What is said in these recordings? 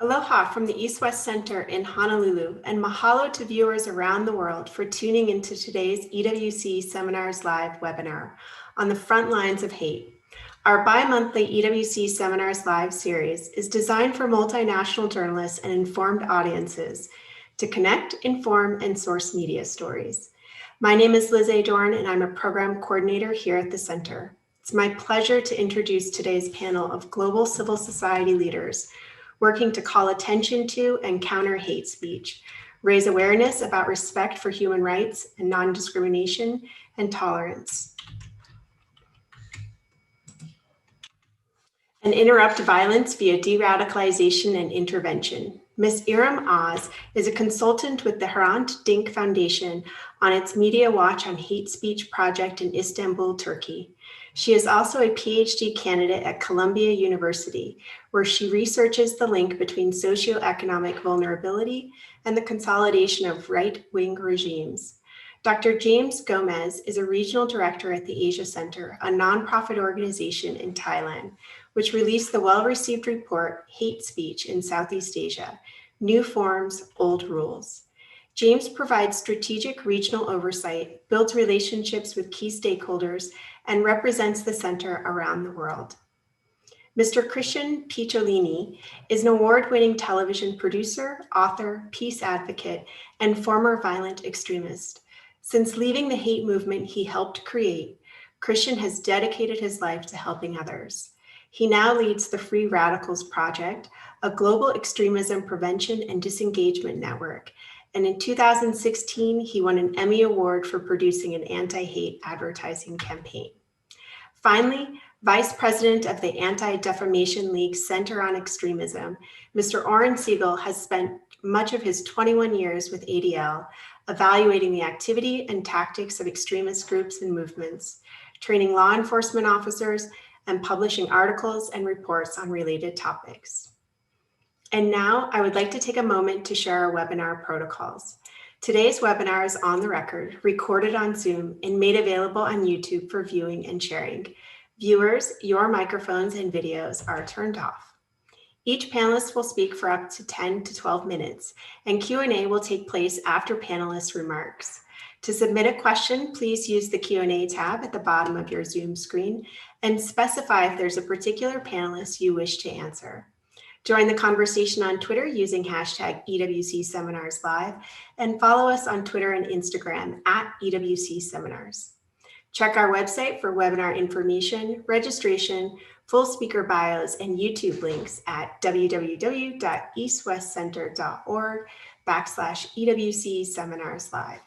Aloha from the East-West Center in Honolulu, and mahalo to viewers around the world for tuning into today's EWC Seminars Live webinar on the front lines of hate. Our bi-monthly EWC Seminars Live series is designed for multinational journalists and informed audiences to connect, inform, and source media stories. My name is Liz A. Dorn, and I'm a program coordinator here at the center. It's my pleasure to introduce today's panel of global civil society leaders working to call attention to and counter hate speech, raise awareness about respect for human rights and non-discrimination and tolerance, and interrupt violence via deradicalization and intervention. Ms. Iram Oz is a consultant with the Hrant Dink Foundation on its Media Watch on Hate Speech project in Istanbul, Turkey. She is also a PhD candidate at Columbia University, where she researches the link between socioeconomic vulnerability and the consolidation of right-wing regimes. Dr. James Gomez is a regional director at the Asia Center, a nonprofit organization in Thailand, which released the well-received report, Hate Speech in Southeast Asia, New Forms, Old Rules. James provides strategic regional oversight, builds relationships with key stakeholders, and represents the center around the world. Mr. Christian Picciolini is an award-winning television producer, author, peace advocate, and former violent extremist. Since leaving the hate movement he helped create, Christian has dedicated his life to helping others. He now leads the Free Radicals Project, a global extremism prevention and disengagement network. And in 2016, he won an Emmy Award for producing an anti-hate advertising campaign. Finally, Vice President of the Anti-Defamation League Center on Extremism, Mr. Oren Siegel has spent much of his 21 years with ADL evaluating the activity and tactics of extremist groups and movements, training law enforcement officers, and publishing articles and reports on related topics. And now I would like to take a moment to share our webinar protocols. Today's webinar is on the record, recorded on Zoom, and made available on YouTube for viewing and sharing. Viewers, your microphones and videos are turned off. Each panelist will speak for up to 10 to 12 minutes, and Q&A will take place after panelists' remarks. To submit a question, please use the Q&A tab at the bottom of your Zoom screen and specify if there's a particular panelist you wish to answer. Join the conversation on Twitter using hashtag EWC Seminars Live, and follow us on Twitter and Instagram at EWC Seminars. Check our website for webinar information, registration, full speaker bios, and YouTube links at www.eastwestcenter.org/EWC Seminars Live.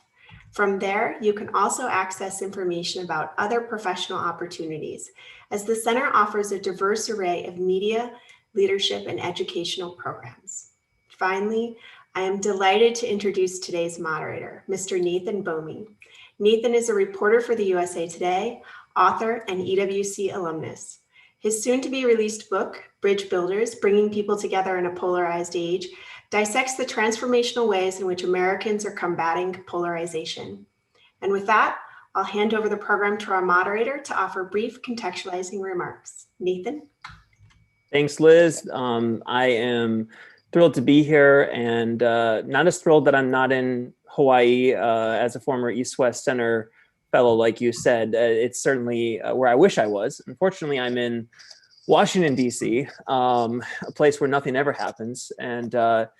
From there, you can also access information about other professional opportunities, as the center offers a diverse array of media, leadership, and educational programs. Finally, I am delighted to introduce today's moderator, Mr. Nathan Bomey. Nathan is a reporter for the USA Today, author, and EWC alumnus. His soon-to-be-released book, Bridge Builders, Bringing People Together in a Polarized Age, dissects the transformational ways in which Americans are combating polarization. And with that, I'll hand over the program to our moderator to offer brief contextualizing remarks. Nathan? Thanks, Liz. I am thrilled to be here, and not as thrilled that I'm not in Hawaii as a former East-West Center fellow, like you said. It's certainly where I wish I was. Unfortunately, I'm in Washington, D.C., a place where nothing ever happens. And but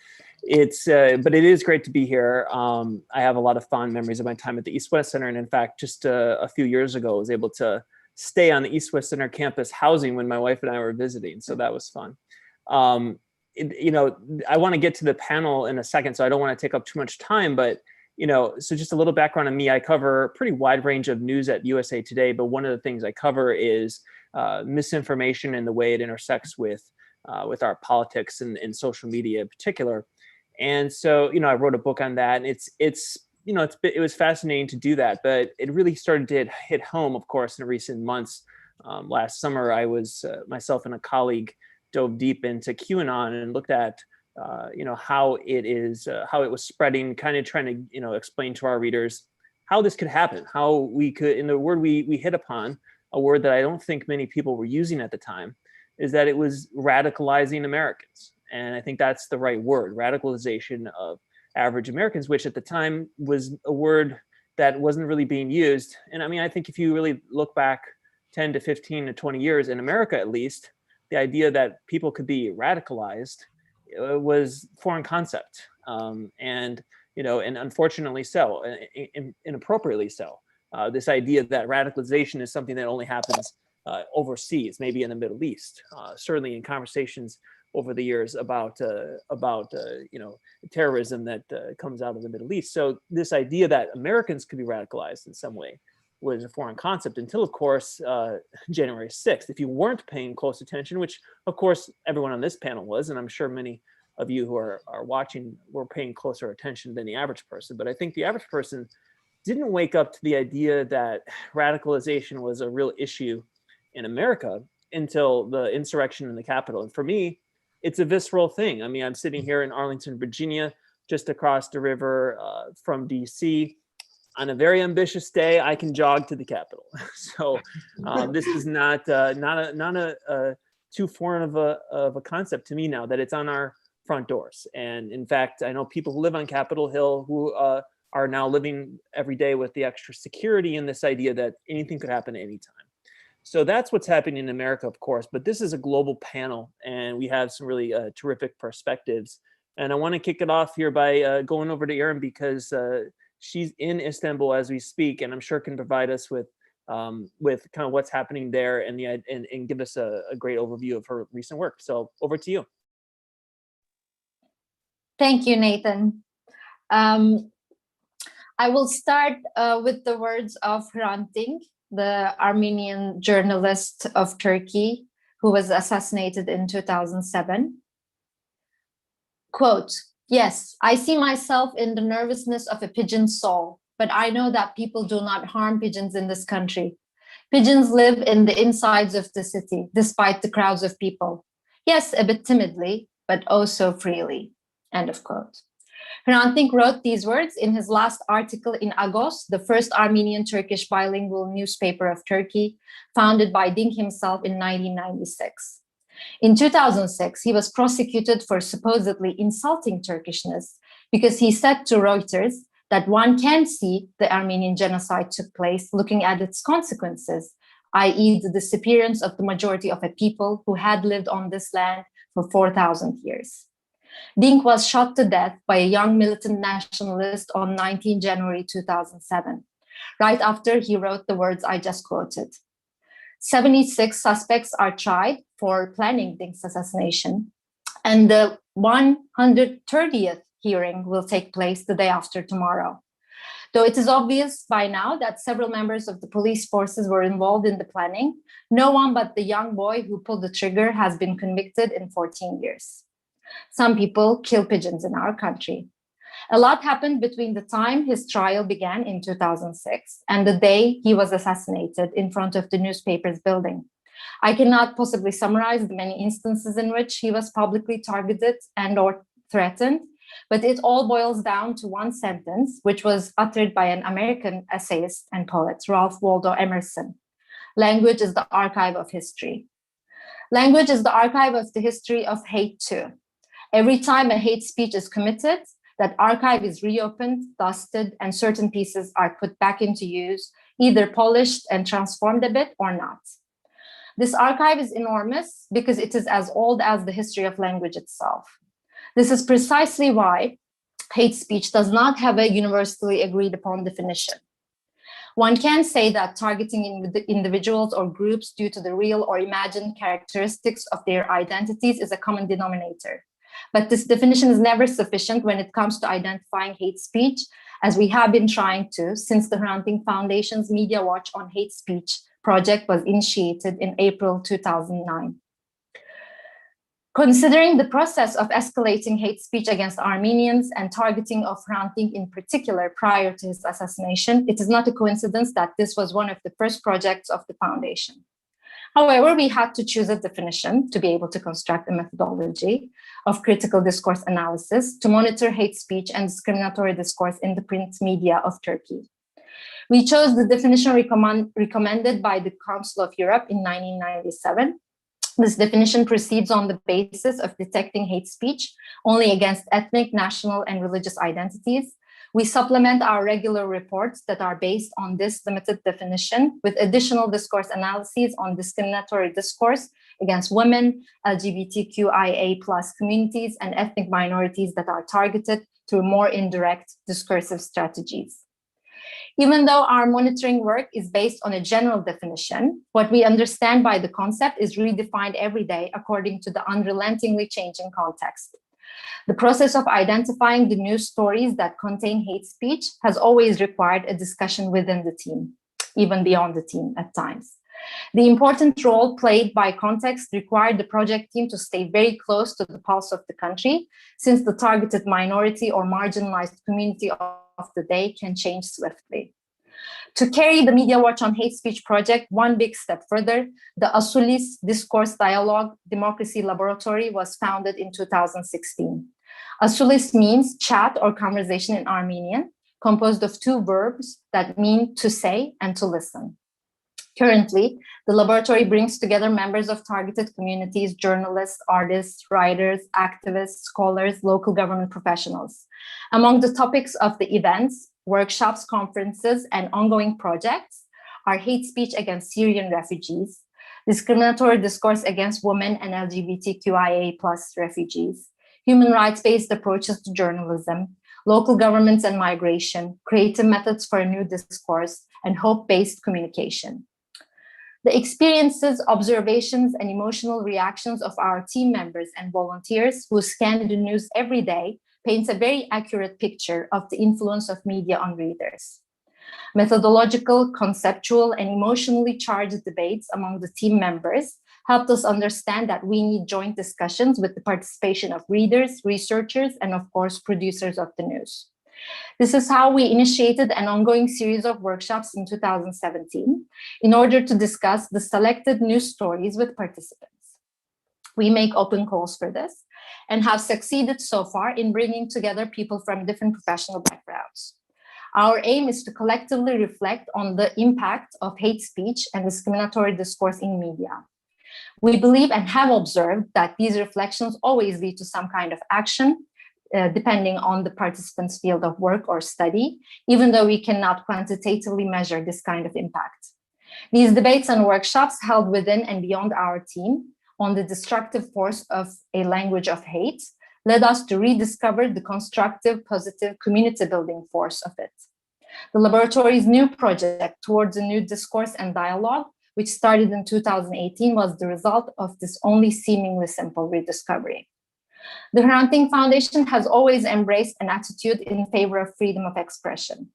it is great to be here. I have a lot of fond memories of my time at the East-West Center. And in fact, just a few years ago, I was able to stay on the East-West Center campus housing when my wife and I were visiting. So that was fun. I want to get to the panel in a second, so I don't want to take up too much time, but so just a little background on me. I cover a pretty wide range of news at USA Today, but one of the things I cover is misinformation and the way it intersects with our politics and social media in particular. And so, I wrote a book on that, and it was fascinating to do that, but it really started to hit home, of course, in recent months. Last summer, I was myself and a colleague dove deep into QAnon and looked at how it was spreading, kind of trying to explain to our readers how this could happen, how we could, in the word we hit upon, a word that I don't think many people were using at the time, is that it was radicalizing Americans. And I think that's the right word, radicalization of average Americans, which at the time was a word that wasn't really being used. And I mean, I think if you really look back 10 to 15 to 20 years, in America at least, the idea that people could be radicalized was foreign concept. And unfortunately so, inappropriately so. This idea that radicalization is something that only happens overseas, maybe in the Middle East. Certainly in conversations over the years about terrorism that comes out of the Middle East. So this idea that Americans could be radicalized in some way was a foreign concept until, of course, January 6th. If you weren't paying close attention, which of course everyone on this panel was, and I'm sure many of you who are watching were paying closer attention than the average person, but I think the average person didn't wake up to the idea that radicalization was a real issue in America until the insurrection in the Capitol. And for me, it's a visceral thing. I mean, I'm sitting here in Arlington, Virginia, just across the river from DC. On a very ambitious day, I can jog to the Capitol. So this is not too foreign of a concept to me now that it's on our front doors. And in fact, I know people who live on Capitol Hill who are now living every day with the extra security and this idea that anything could happen at any time. So that's what's happening in America, of course, but this is a global panel and we have some really terrific perspectives. And I want to kick it off here by going over to Erin because she's in Istanbul as we speak, and I'm sure can provide us with kind of what's happening there and give us a great overview of her recent work. So over to you. Thank you, Nathan. I will start with the words of Hrant Dink, the Armenian journalist of Turkey, who was assassinated in 2007. Quote, "Yes, I see myself in the nervousness of a pigeon's soul, but I know that people do not harm pigeons in this country. Pigeons live in the insides of the city, despite the crowds of people. Yes, a bit timidly, but oh so freely." End of quote. Hrant Dink wrote these words in his last article in Agos, the first Armenian-Turkish bilingual newspaper of Turkey, founded by Dink himself in 1996. In 2006, he was prosecuted for supposedly insulting Turkishness because he said to Reuters that one can see the Armenian genocide took place looking at its consequences, i.e. the disappearance of the majority of a people who had lived on this land for 4,000 years. Dink was shot to death by a young militant nationalist on 19 January 2007, right after he wrote the words I just quoted. 76 suspects are tried for planning Dink's assassination, and the 130th hearing will take place the day after tomorrow. Though it is obvious by now that several members of the police forces were involved in the planning, no one but the young boy who pulled the trigger has been convicted in 14 years. Some people kill pigeons in our country. A lot happened between the time his trial began in 2006 and the day he was assassinated in front of the newspaper's building. I cannot possibly summarize the many instances in which he was publicly targeted and or threatened, but it all boils down to one sentence, which was uttered by an American essayist and poet, Ralph Waldo Emerson. Language is the archive of history. Language is the archive of the history of hate too. Every time a hate speech is committed, that archive is reopened, dusted, and certain pieces are put back into use, either polished and transformed a bit or not. This archive is enormous because it is as old as the history of language itself. This is precisely why hate speech does not have a universally agreed upon definition. One can say that targeting individuals or groups due to the real or imagined characteristics of their identities is a common denominator. But this definition is never sufficient when it comes to identifying hate speech, as we have been trying to since the Hrant Dink Foundation's Media Watch on Hate Speech project was initiated in April 2009. Considering the process of escalating hate speech against Armenians and targeting of Hrant Dink in particular prior to his assassination, it is not a coincidence that this was one of the first projects of the foundation. However, we had to choose a definition to be able to construct a methodology of critical discourse analysis to monitor hate speech and discriminatory discourse in the print media of Turkey. We chose the definition recommended by the Council of Europe in 1997, This definition proceeds on the basis of detecting hate speech only against ethnic, national, and religious identities. We supplement our regular reports that are based on this limited definition with additional discourse analyses on discriminatory discourse against women, LGBTQIA+ communities, and ethnic minorities that are targeted through more indirect discursive strategies. Even though our monitoring work is based on a general definition, what we understand by the concept is redefined every day according to the unrelentingly changing context. The process of identifying the news stories that contain hate speech has always required a discussion within the team, even beyond the team at times. The important role played by context required the project team to stay very close to the pulse of the country, since the targeted minority or marginalized community of the day can change swiftly. To carry the Media Watch on Hate Speech project one big step further, the Asulis Discourse Dialogue Democracy Laboratory was founded in 2016. Asulis means chat or conversation in Armenian, composed of two verbs that mean to say and to listen. Currently, the laboratory brings together members of targeted communities, journalists, artists, writers, activists, scholars, local government professionals. Among the topics of the events, workshops, conferences, and ongoing projects are hate speech against Syrian refugees, discriminatory discourse against women and LGBTQIA+ refugees, human rights-based approaches to journalism, local governments and migration, creative methods for a new discourse, and hope-based communication. The experiences, observations, and emotional reactions of our team members and volunteers who scan the news every day paints a very accurate picture of the influence of media on readers. Methodological, conceptual, and emotionally charged debates among the team members helped us understand that we need joint discussions with the participation of readers, researchers, and of course, producers of the news. This is how we initiated an ongoing series of workshops in 2017 in order to discuss the selected news stories with participants. We make open calls for this and have succeeded so far in bringing together people from different professional backgrounds. Our aim is to collectively reflect on the impact of hate speech and discriminatory discourse in media. We believe and have observed that these reflections always lead to some kind of action, depending on the participant's field of work or study, even though we cannot quantitatively measure this kind of impact. These debates and workshops held within and beyond our team on the destructive force of a language of hate led us to rediscover the constructive, positive community-building force of it. The laboratory's new project towards a new discourse and dialogue, which started in 2018, was the result of this only seemingly simple rediscovery. The Hrant Dink Foundation has always embraced an attitude in favor of freedom of expression.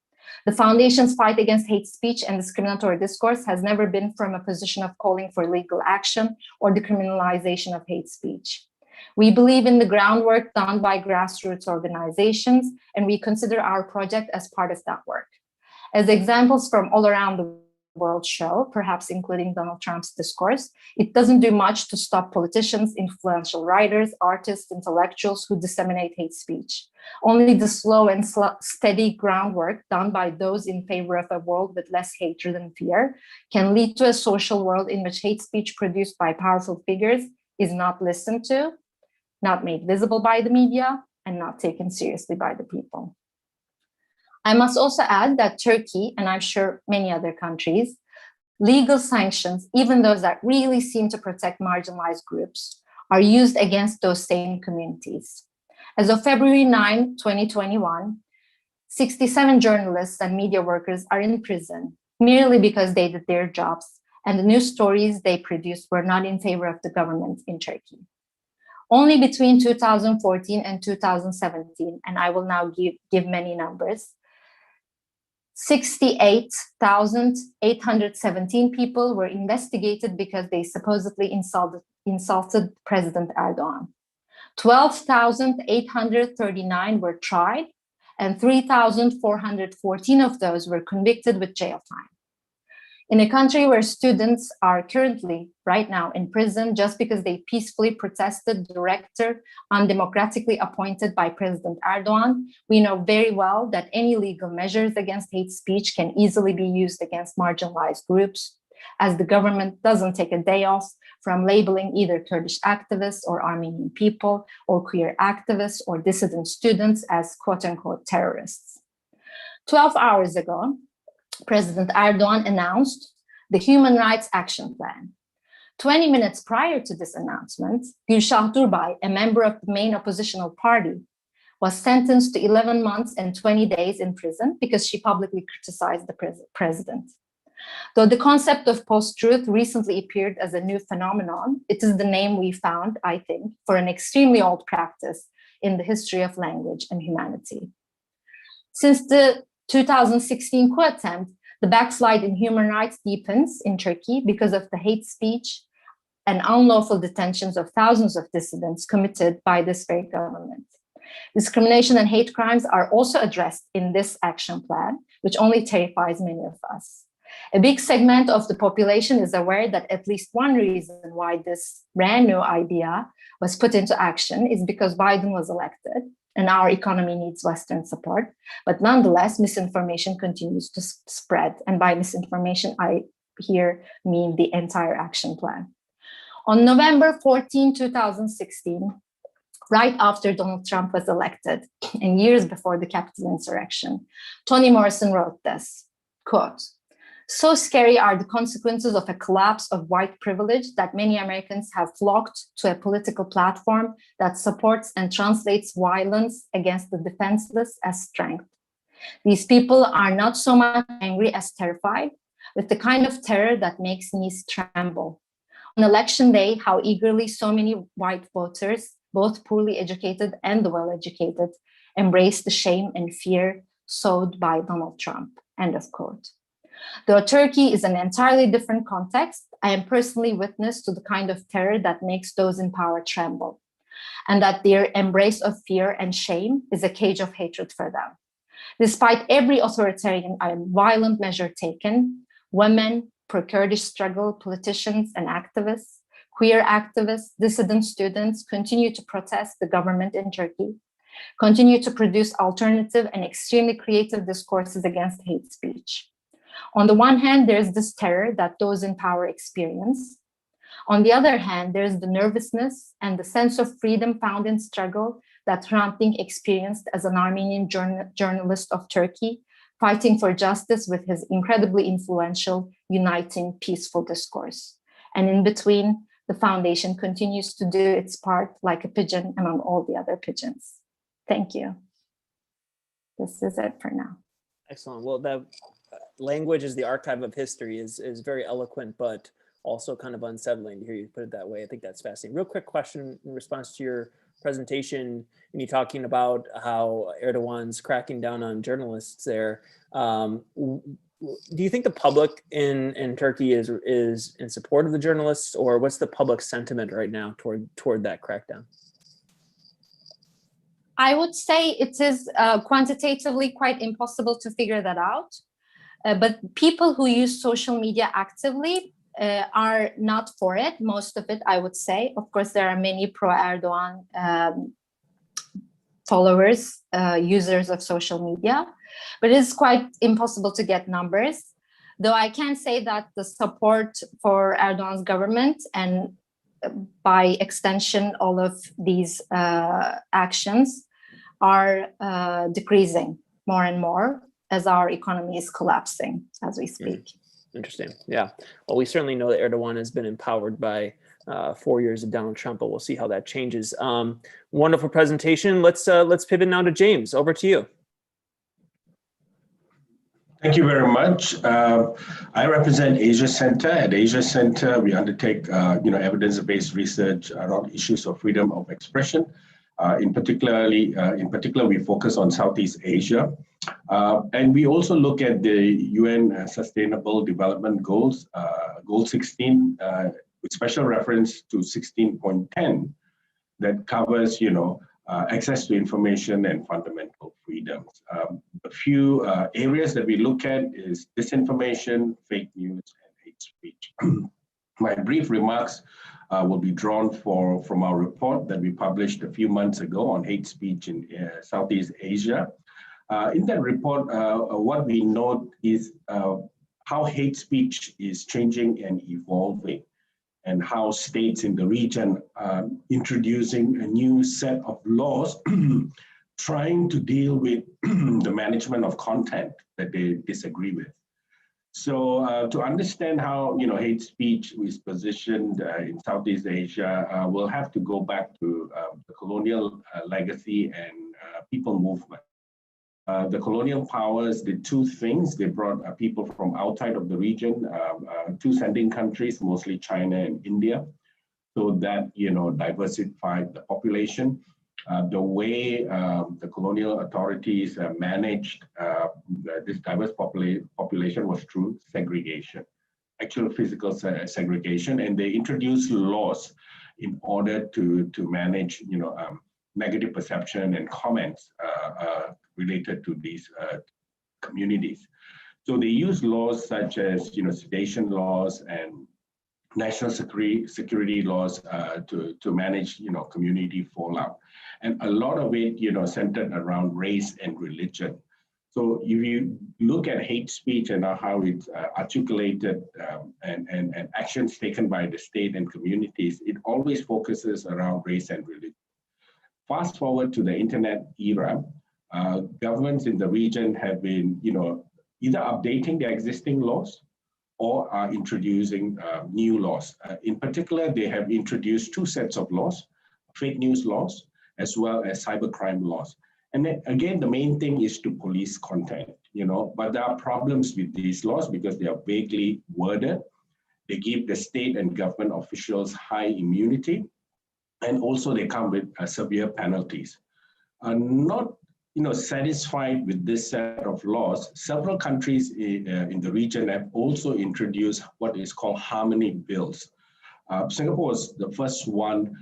The foundation's fight against hate speech and discriminatory discourse has never been from a position of calling for legal action or the criminalization of hate speech. We believe in the groundwork done by grassroots organizations, and we consider our project as part of that work. As examples from all around the world show, perhaps including Donald Trump's discourse, it doesn't do much to stop politicians, influential writers, artists, intellectuals who disseminate hate speech. Only the slow and steady groundwork done by those in favor of a world with less hatred and fear can lead to a social world in which hate speech produced by powerful figures is not listened to, not made visible by the media, and not taken seriously by the people. I must also add that Turkey, and I'm sure many other countries, legal sanctions, even those that really seem to protect marginalized groups, are used against those same communities. As of February 9, 2021, 67 journalists and media workers are in prison merely because they did their jobs and the news stories they produced were not in favor of the government in Turkey. Only between 2014 and 2017, and I will now give many numbers, 68,817 people were investigated because they supposedly insulted President Erdogan. 12,839 were tried, and 3,414 of those were convicted with jail time. In a country where students are currently, right now, in prison just because they peacefully protested the rector undemocratically appointed by President Erdogan, we know very well that any legal measures against hate speech can easily be used against marginalized groups, as the government doesn't take a day off from labeling either Kurdish activists or Armenian people or queer activists or dissident students as quote-unquote terrorists. 12 hours ago, President Erdogan announced the Human Rights Action Plan. 20 minutes prior to this announcement, Gülşah Durbay, a member of the main oppositional party, was sentenced to 11 months and 20 days in prison because she publicly criticized the president. Though the concept of post-truth recently appeared as a new phenomenon, it is the name we found, I think, for an extremely old practice in the history of language and humanity. Since the 2016 coup attempt, the backslide in human rights deepens in Turkey because of the hate speech and unlawful detentions of thousands of dissidents committed by this very government. Discrimination and hate crimes are also addressed in this action plan, which only terrifies many of us. A big segment of the population is aware that at least one reason why this brand new idea was put into action is because Biden was elected and our economy needs Western support. But nonetheless, misinformation continues to spread. And by misinformation, I here mean the entire action plan. On November 14, 2016, right after Donald Trump was elected and years before the Capitol insurrection, Toni Morrison wrote this, quote, "So scary are the consequences of a collapse of white privilege that many Americans have flocked to a political platform that supports and translates violence against the defenseless as strength. These people are not so much angry as terrified, with the kind of terror that makes knees tremble. On election day, how eagerly so many white voters, both poorly educated and the well-educated, embrace the shame and fear sowed by Donald Trump," end of quote. Though Turkey is an entirely different context, I am personally witness to the kind of terror that makes those in power tremble, and that their embrace of fear and shame is a cage of hatred for them. Despite every authoritarian and violent measure taken, women, pro-Kurdish struggle, politicians and activists, queer activists, dissident students continue to protest the government in Turkey, continue to produce alternative and extremely creative discourses against hate speech. On the one hand, there's this terror that those in power experience. On the other hand, there's the nervousness and the sense of freedom found in struggle that Hrant Dink experienced as an Armenian journalist of Turkey, fighting for justice with his incredibly influential, uniting, peaceful discourse. And in between, the foundation continues to do its part like a pigeon among all the other pigeons. Thank you. This is it for now. Excellent. Well, that language as the archive of history is very eloquent, but also kind of unsettling to hear you put it that way. I think that's fascinating. Real quick question in response to your presentation, and you talking about how Erdogan's cracking down on journalists there. Do you think the public in Turkey is in support of the journalists, or what's the public sentiment right now toward that crackdown? I would say it is quantitatively quite impossible to figure that out. But people who use social media actively are not for it. Most of it, I would say. Of course, there are many pro-Erdogan followers, users of social media, but it is quite impossible to get numbers. Though I can say that the support for Erdogan's government and by extension, all of these actions are decreasing more and more as our economy is collapsing as we speak. Interesting. Yeah. Well, we certainly know that Erdogan has been empowered by 4 years of Donald Trump, but we'll see how that changes. Wonderful presentation. Let's pivot now to James. Over to you. Thank you very much. I represent Asia Center. At Asia Center, we undertake evidence-based research around issues of freedom of expression. In particular, we focus on Southeast Asia. And we also look at the UN Sustainable Development Goals, Goal 16, with special reference to 16.10, that covers, access to information and fundamental freedoms. A few areas that we look at is disinformation, fake news, and hate speech. My brief remarks will be drawn from our report that we published a few months ago on hate speech in Southeast Asia. In that report, what we note is how hate speech is changing and evolving. and how states in the region are introducing a new set of laws trying to deal with the management of content that they disagree with. So to understand how hate speech is positioned in Southeast Asia, we'll have to go back to the colonial legacy and people movement. The colonial powers did two things. They brought people from outside of the region, two sending countries, mostly China and India, so that diversified the population. The way the colonial authorities managed this diverse population was through segregation, actual physical segregation, and they introduced laws in order to manage negative perception and comments related to these communities. So they use laws such as sedation laws and national security laws to manage community fallout, and a lot of it centered around race and religion. So if you look at hate speech and how it's articulated and actions taken by the state and communities, it always focuses around race and religion. Fast forward to the internet era, governments in the region have been either updating the existing laws or are introducing new laws. In particular, they have introduced two sets of laws, fake news laws, as well as cybercrime laws. And then, again, the main thing is to police content, but there are problems with these laws because they are vaguely worded. They give the state and government officials high immunity, and also they come with severe penalties. Not satisfied with this set of laws, several countries in the region have also introduced what is called harmony bills. Singapore was the first one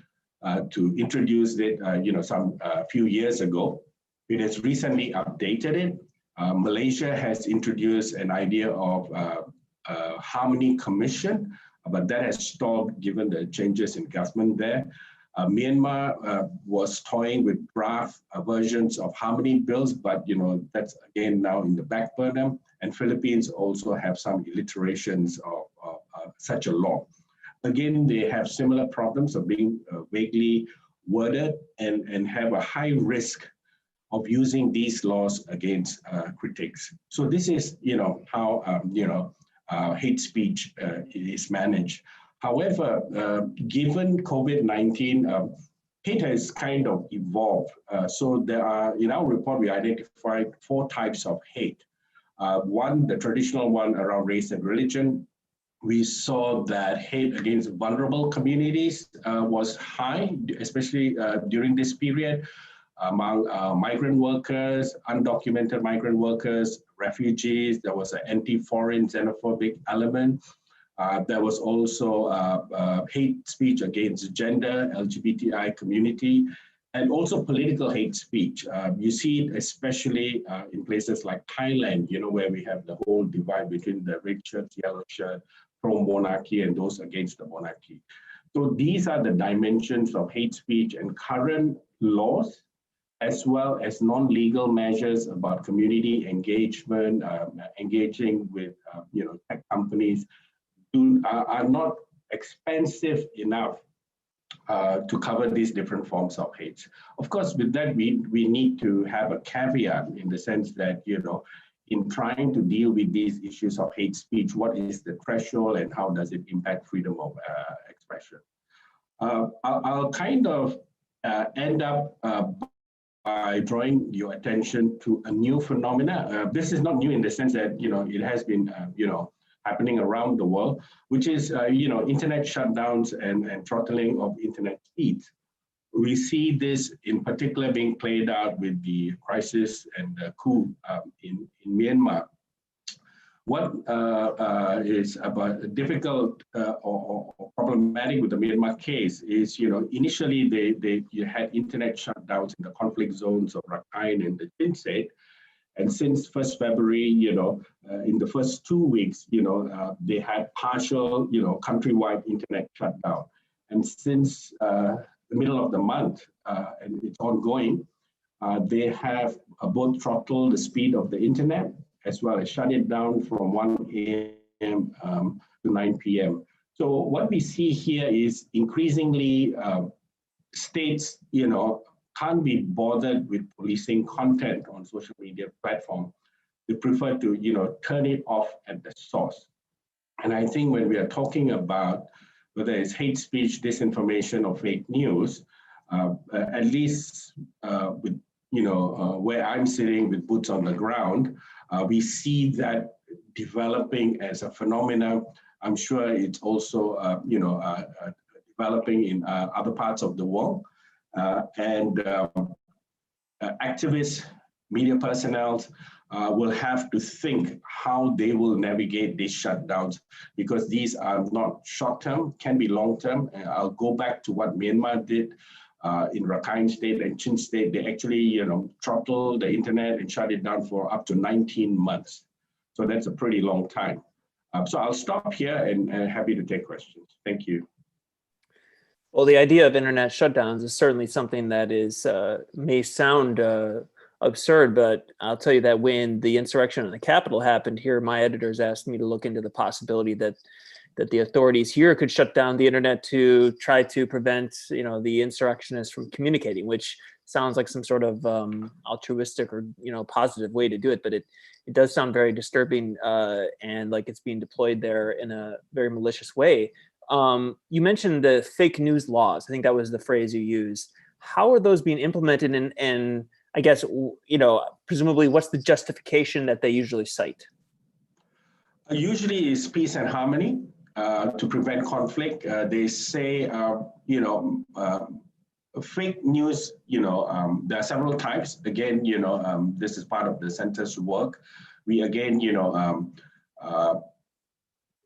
to introduce it, a few years ago. It has recently updated it. Malaysia has introduced an idea of harmony commission, but that has stopped given the changes in government there. Myanmar was toying with draft versions of harmony bills, but that's again now in the back burner. And Philippines also have some alliterations of such a law. Again, they have similar problems of being vaguely worded and have a high risk of using these laws against critics. So this is how hate speech is managed. However, given COVID-19, hate has kind of evolved. So there are, in our report, we identified 4 types of hate. One, the traditional one around race and religion. We saw that hate against vulnerable communities was high, especially during this period, among migrant workers, undocumented migrant workers, refugees. There was an anti-foreign xenophobic element. There was also hate speech against gender, LGBTI community, and also political hate speech. You see it especially in places like Thailand, where we have the whole divide between the red shirts, yellow shirt, pro-monarchy, and those against the monarchy. So these are the dimensions of hate speech, and current laws, as well as non-legal measures about community engagement, engaging with tech companies, are not expensive enough to cover these different forms of hate. Of course, with that, we need to have a caveat in the sense that, in trying to deal with these issues of hate speech, what is the threshold and how does it impact freedom of expression? I'll kind of end up by drawing your attention to a new phenomena. This is not new in the sense that, it has been, happening around the world, which is, internet shutdowns and throttling of internet speeds. We see this in particular being played out with the crisis and the coup in Myanmar. What is about difficult or problematic with the Myanmar case is, initially you had internet shutdowns in the conflict zones of Rakhine and the Chin State. And since 1st February, in the first 2 weeks, they had partial, countrywide internet shutdown. And since the middle of the month, and it's ongoing, they have both throttled the speed of the internet, as well as shut it down from 1 a.m. to 9 p.m. So what we see here is increasingly states, can't be bothered with policing content on social media platform. They prefer to, turn it off at the source. And I think when we are talking about whether it's hate speech, disinformation, or fake news, at least with where I'm sitting with boots on the ground, we see that developing as a phenomenon. I'm sure it's also developing in other parts of the world, and activists, media personnel will have to think how they will navigate these shutdowns, because these are not short-term, can be long-term. I'll go back to what Myanmar did in Rakhine State and Chin State. They actually, throttled the internet and shut it down for up to 19 months. So that's a pretty long time. So I'll stop here and happy to take questions. Thank you. Well, the idea of internet shutdowns is certainly something that is may sound absurd, but I'll tell you that when the insurrection in the Capitol happened here, my editors asked me to look into the possibility that the authorities here could shut down the internet to try to prevent, the insurrectionists from communicating, which sounds like some sort of altruistic or positive way to do it, but it does sound very disturbing and like it's being deployed there in a very malicious way. You mentioned the fake news laws. I think that was the phrase you used. How are those being implemented? And I guess, presumably, what's the justification that they usually cite? Usually it's peace and harmony to prevent conflict. They say, fake news, there are several types. Again, this is part of the center's work. We, again,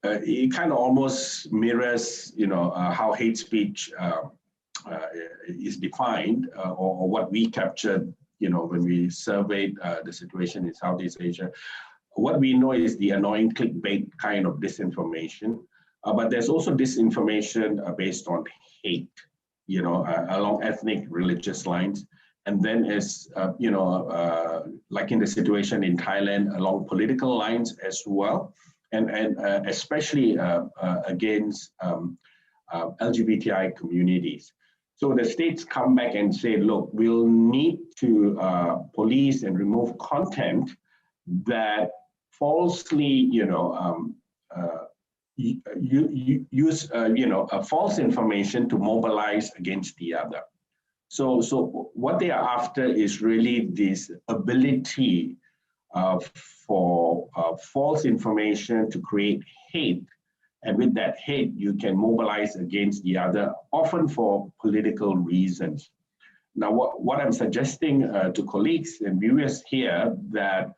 it kind of almost mirrors, how hate speech is defined, or what we captured, when we surveyed the situation in Southeast Asia. What we know is the annoying clickbait kind of disinformation, but there's also disinformation based on hate, along ethnic, religious lines. And then as, like in the situation in Thailand, along political lines as well. And especially against LGBTI communities. So the states come back and say, look, we'll need to police and remove content that falsely, use, a false information to mobilize against the other. So what they are after is really this ability for false information to create hate. And with that hate, you can mobilize against the other, often for political reasons. Now, what I'm suggesting to colleagues and viewers here, that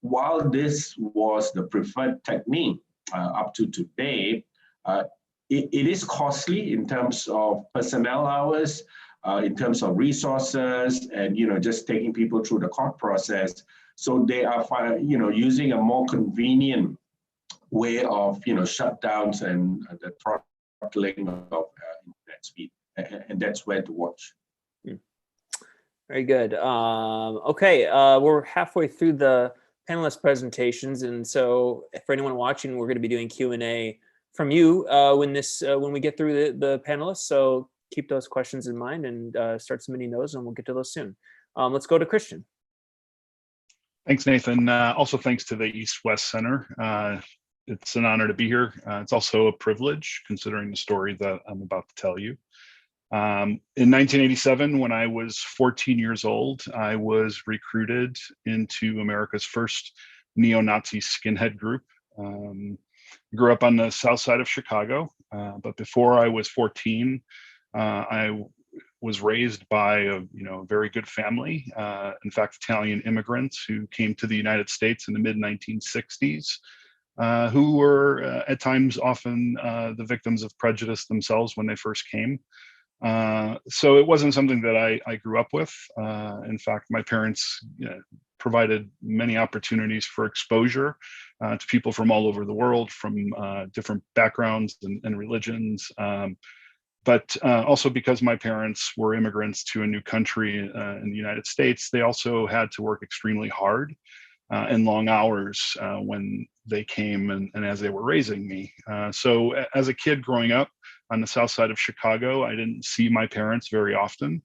while this was the preferred technique up to today, it is costly in terms of personnel hours, in terms of resources, and just taking people through the court process. So they are, using a more convenient way of, shutdowns and the throttling of internet speed, and that's where to watch. Very good. Okay, we're halfway through the panelist presentations, and so for anyone watching, we're going to be doing Q&A from you when we get through the panelists. So keep those questions in mind and start submitting those, and we'll get to those soon. Let's go to Christian. Thanks, Nathan. Also, thanks to the East-West Center. It's an honor to be here. It's also a privilege, considering the story that I'm about to tell you. In 1987, when I was 14 years old, I was recruited into America's first neo-Nazi skinhead group. I grew up on the south side of Chicago, but before I was 14, I was raised by a very good family. In fact, Italian immigrants who came to the United States in the mid-1960s, who were at times often the victims of prejudice themselves when they first came. So it wasn't something that I grew up with. In fact, my parents provided many opportunities for exposure to people from all over the world, from different backgrounds and religions. But also because my parents were immigrants to a new country in the United States, they also had to work extremely hard and long hours when they came and as they were raising me. So as a kid growing up on the south side of Chicago, I didn't see my parents very often.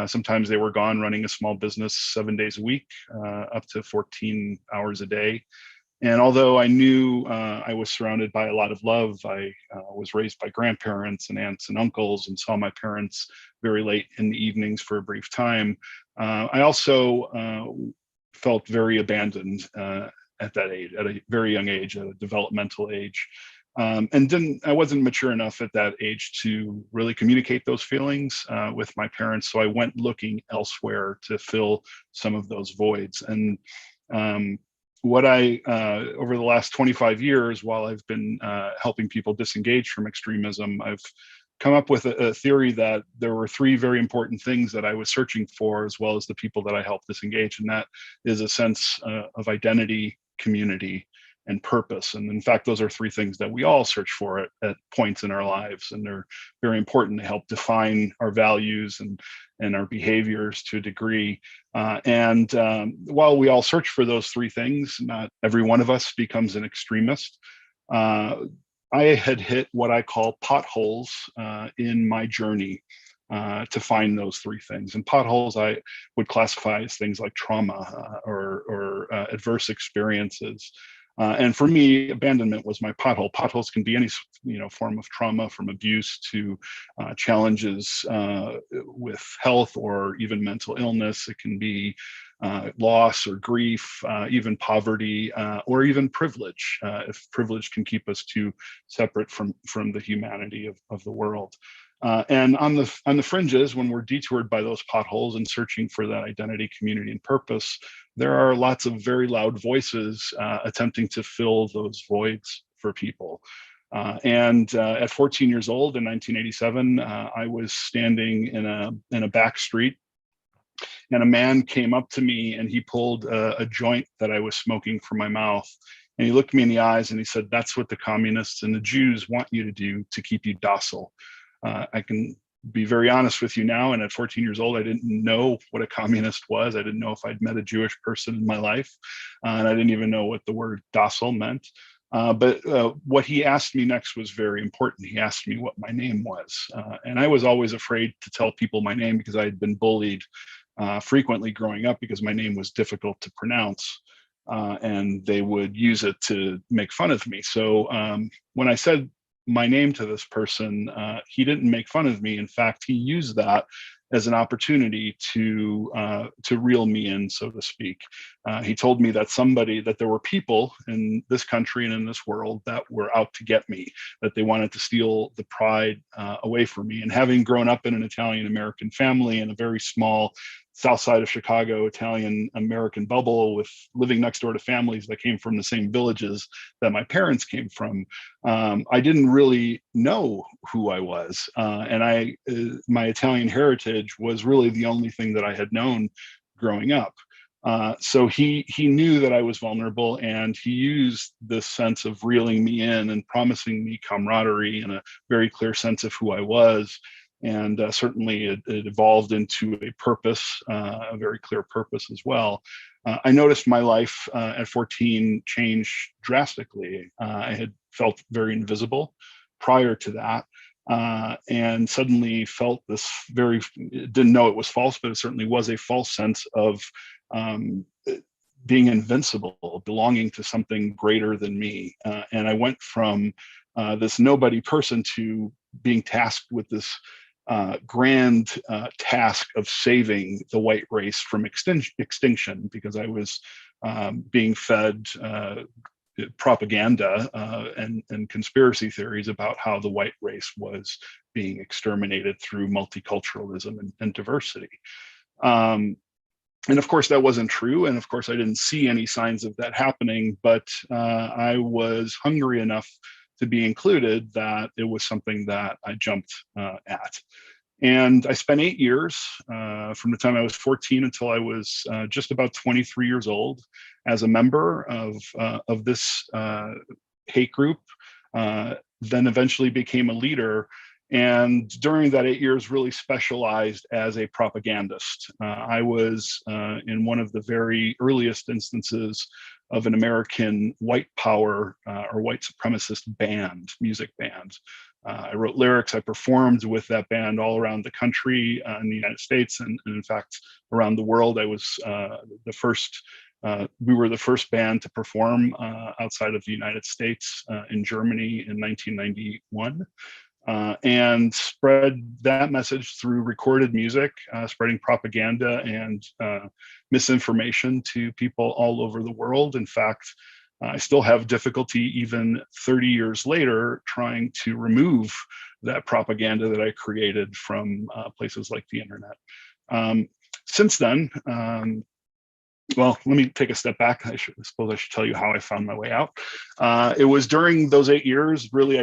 Sometimes they were gone running a small business 7 days a week, up to 14 hours a day. And although I knew I was surrounded by a lot of love, I was raised by grandparents and aunts and uncles and saw my parents very late in the evenings for a brief time. I also felt very abandoned at that age, at a very young age, at a developmental age. And I wasn't mature enough at that age to really communicate those feelings with my parents. So I went looking elsewhere to fill some of those voids. And what over the last 25 years, while I've been helping people disengage from extremism, I've come up with a theory that there were three very important things that I was searching for, as well as the people that I helped disengage. And that is a sense of identity, community, and purpose. And in fact, those are three things that we all search for at points in our lives. And they're very important to help define our values and our behaviors to a degree. While we all search for those three things, not every one of us becomes an extremist. I had hit what I call potholes in my journey to find those three things. And potholes I would classify as things like trauma or adverse experiences. And for me, abandonment was my pothole. Potholes can be any form of trauma, from abuse to challenges with health or even mental illness. It can be loss or grief, even poverty, or even privilege, if privilege can keep us too separate from the humanity of the world. And on the fringes, when we're detoured by those potholes and searching for that identity, community, and purpose, there are lots of very loud voices attempting to fill those voids for people. At 14 years old in 1987, I was standing in a back street, and a man came up to me and he pulled a joint that I was smoking from my mouth. And he looked me in the eyes and he said, "That's what the communists and the Jews want you to do to keep you docile." I can be very honest with you now, and at 14 years old, I didn't know what a communist was. I didn't know if I'd met a Jewish person in my life, and I didn't even know what the word docile meant. But what he asked me next was very important. He asked me what my name was. And I was always afraid to tell people my name because I had been bullied frequently growing up because my name was difficult to pronounce. And they would use it to make fun of me. So when I said my name to this person, he didn't make fun of me. In fact, he used that as an opportunity to reel me in, so to speak. He told me that there were people in this country and in this world that were out to get me, that they wanted to steal the pride away from me. And having grown up in an Italian American family in a very small south side of Chicago Italian American bubble, with living next door to families that came from the same villages that my parents came from, I didn't really know who I was. And my Italian heritage was really the only thing that I had known growing up. So he knew that I was vulnerable, and he used this sense of reeling me in and promising me camaraderie and a very clear sense of who I was. And certainly it evolved into a purpose, a very clear purpose as well. I noticed my life at 14 change drastically. I had felt very invisible prior to that, and suddenly felt this didn't know it was false, but it certainly was a false sense of being invincible, belonging to something greater than me. And I went from this nobody person to being tasked with this grand task of saving the white race from extinction, because I was being fed propaganda and conspiracy theories about how the white race was being exterminated through multiculturalism and diversity. And of course, that wasn't true. And of course, I didn't see any signs of that happening, but I was hungry enough to be included that it was something that I jumped at. And I spent 8 years, from the time I was 14 until I was just about 23 years old, as a member of this hate group, then eventually became a leader. And during that 8 years, really specialized as a propagandist. I was in one of the very earliest instances of an American white power or white supremacist band, music band. I wrote lyrics, I performed with that band all around the country in the United States, and in fact, around the world. I was we were the first band to perform outside of the United States in Germany in 1991. And spread that message through recorded music, spreading propaganda and misinformation to people all over the world. In fact, I still have difficulty even 30 years later trying to remove that propaganda that I created from places like the internet. Since then, well, let me take a step back. I suppose I should tell you how I found my way out. It was during those 8 years, really,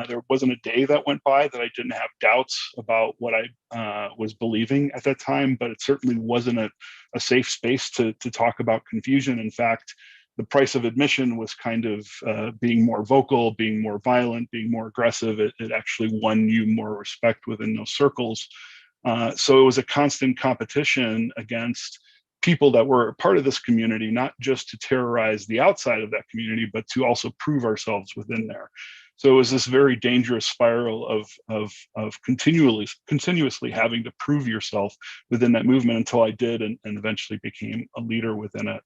there wasn't a day that went by that I didn't have doubts about what I was believing at that time, but it certainly wasn't a safe space to talk about confusion. In fact, the price of admission was kind of being more vocal, being more violent, being more aggressive. It actually won you more respect within those circles. So it was a constant competition against people that were part of this community, not just to terrorize the outside of that community, but to also prove ourselves within there. So it was this very dangerous spiral of continuously having to prove yourself within that movement until I did, and eventually became a leader within it.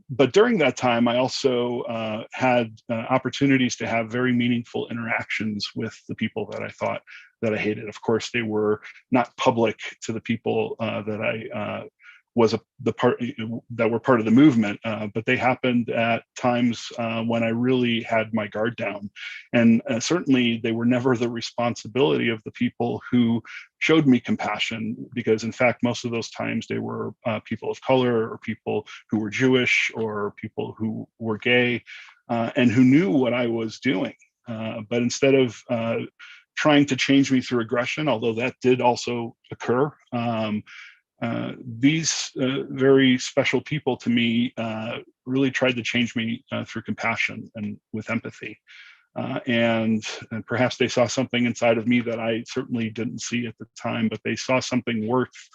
But during that time, I also had opportunities to have very meaningful interactions with the people that I thought that I hated. Of course, they were not public to the people that I that were part of the movement, but they happened at times when I really had my guard down. And certainly they were never the responsibility of the people who showed me compassion, because in fact, most of those times they were people of color, or people who were Jewish, or people who were gay, and who knew what I was doing. But instead of trying to change me through aggression, although that did also occur, these very special people to me really tried to change me through compassion and with empathy. And perhaps they saw something inside of me that I certainly didn't see at the time, but they saw something worth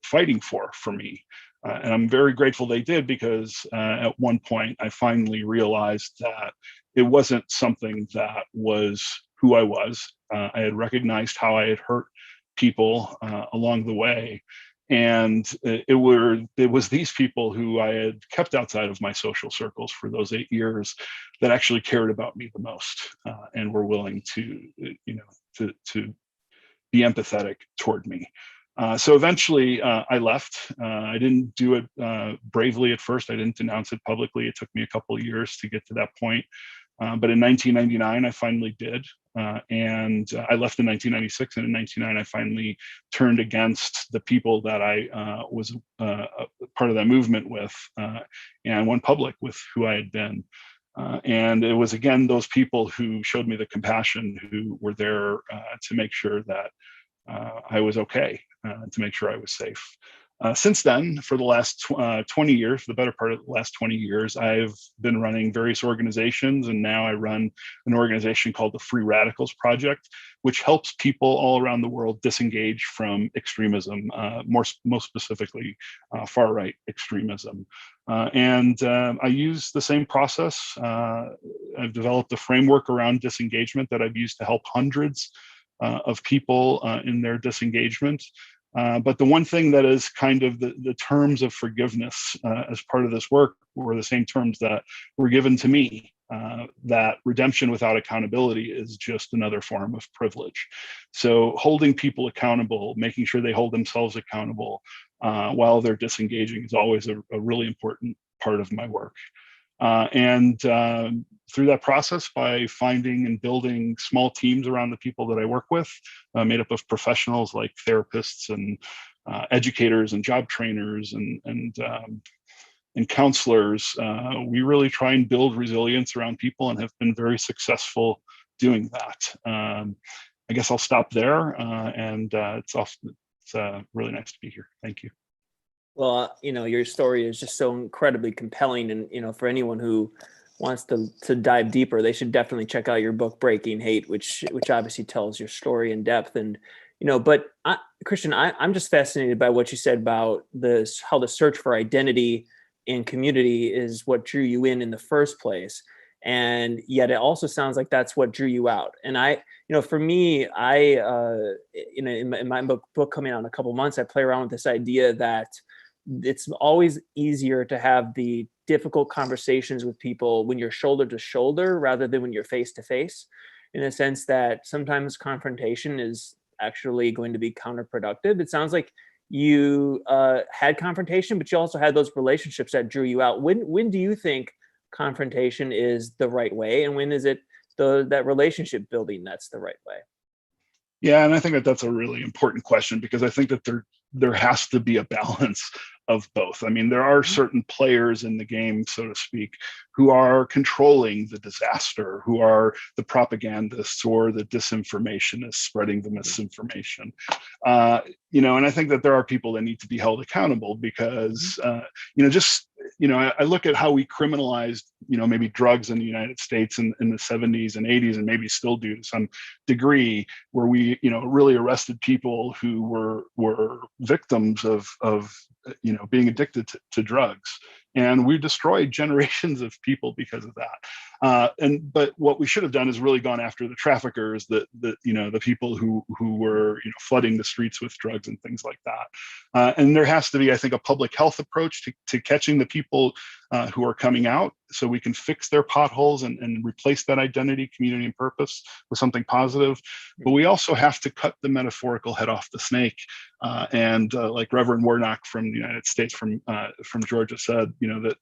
fighting for me. And I'm very grateful they did, because at one point I finally realized that it wasn't something that was who I was. I had recognized how I had hurt people along the way, and it was these people who I had kept outside of my social circles for those 8 years that actually cared about me the most, and were willing to to be empathetic toward me. So eventually I left. I didn't do it bravely at first. I didn't denounce it publicly. It took me a couple of years to get to that point. But in 1999, I finally did. And I left in 1996, and in 1999, I finally turned against the people that I was part of that movement with, and went public with who I had been. And it was, again, those people who showed me the compassion, who were there to make sure that I was okay, to make sure I was safe. Since then, for the last 20 years, for the better part of the last 20 years, I've been running various organizations, and now I run an organization called the Free Radicals Project, which helps people all around the world disengage from extremism, most specifically far-right extremism. And I use the same process. I've developed a framework around disengagement that I've used to help hundreds of people in their disengagement. But the one thing that is kind of the terms of forgiveness as part of this work were the same terms that were given to me, that redemption without accountability is just another form of privilege. So holding people accountable, making sure they hold themselves accountable while they're disengaging is always a really important part of my work. And through that process, by finding and building small teams around the people that I work with, made up of professionals like therapists and educators and job trainers and counselors, we really try and build resilience around people, and have been very successful doing that. I guess I'll stop there, and it's really nice to be here. Thank you. Well, your story is just so incredibly compelling, and for anyone who wants to dive deeper, they should definitely check out your book, Breaking Hate, which obviously tells your story in depth. And, but Christian, I'm just fascinated by what you said about how the search for identity and community is what drew you in the first place. And yet it also sounds like that's what drew you out. And for me, in my book coming out in a couple of months, I play around with this idea that it's always easier to have the difficult conversations with people when you're shoulder to shoulder rather than when you're face to face, in a sense that sometimes confrontation is actually going to be counterproductive. It sounds like you had confrontation, but you also had those relationships that drew you out. When do you think confrontation is the right way, and when is it that relationship building that's the right way? Yeah, and I think that's a really important question, because I think that there has to be a balance of both. I mean, there are certain players in the game, so to speak, who are controlling the disaster, who are the propagandists or the disinformationists spreading the misinformation. And I think that there are people that need to be held accountable, because, I look at how we criminalized, maybe drugs in the United States in the 70s and 80s, and maybe still do to some degree, where we, really arrested people who were victims of being addicted to drugs. And we destroyed generations of people because of that. But what we should have done is really gone after the traffickers, the people who were flooding the streets with drugs and things like that. And there has to be, I think, a public health approach to catching the people who are coming out, so we can fix their potholes and replace that identity, community, and purpose with something positive. But we also have to cut the metaphorical head off the snake. Like Reverend Warnock from the United States, from Georgia, said, that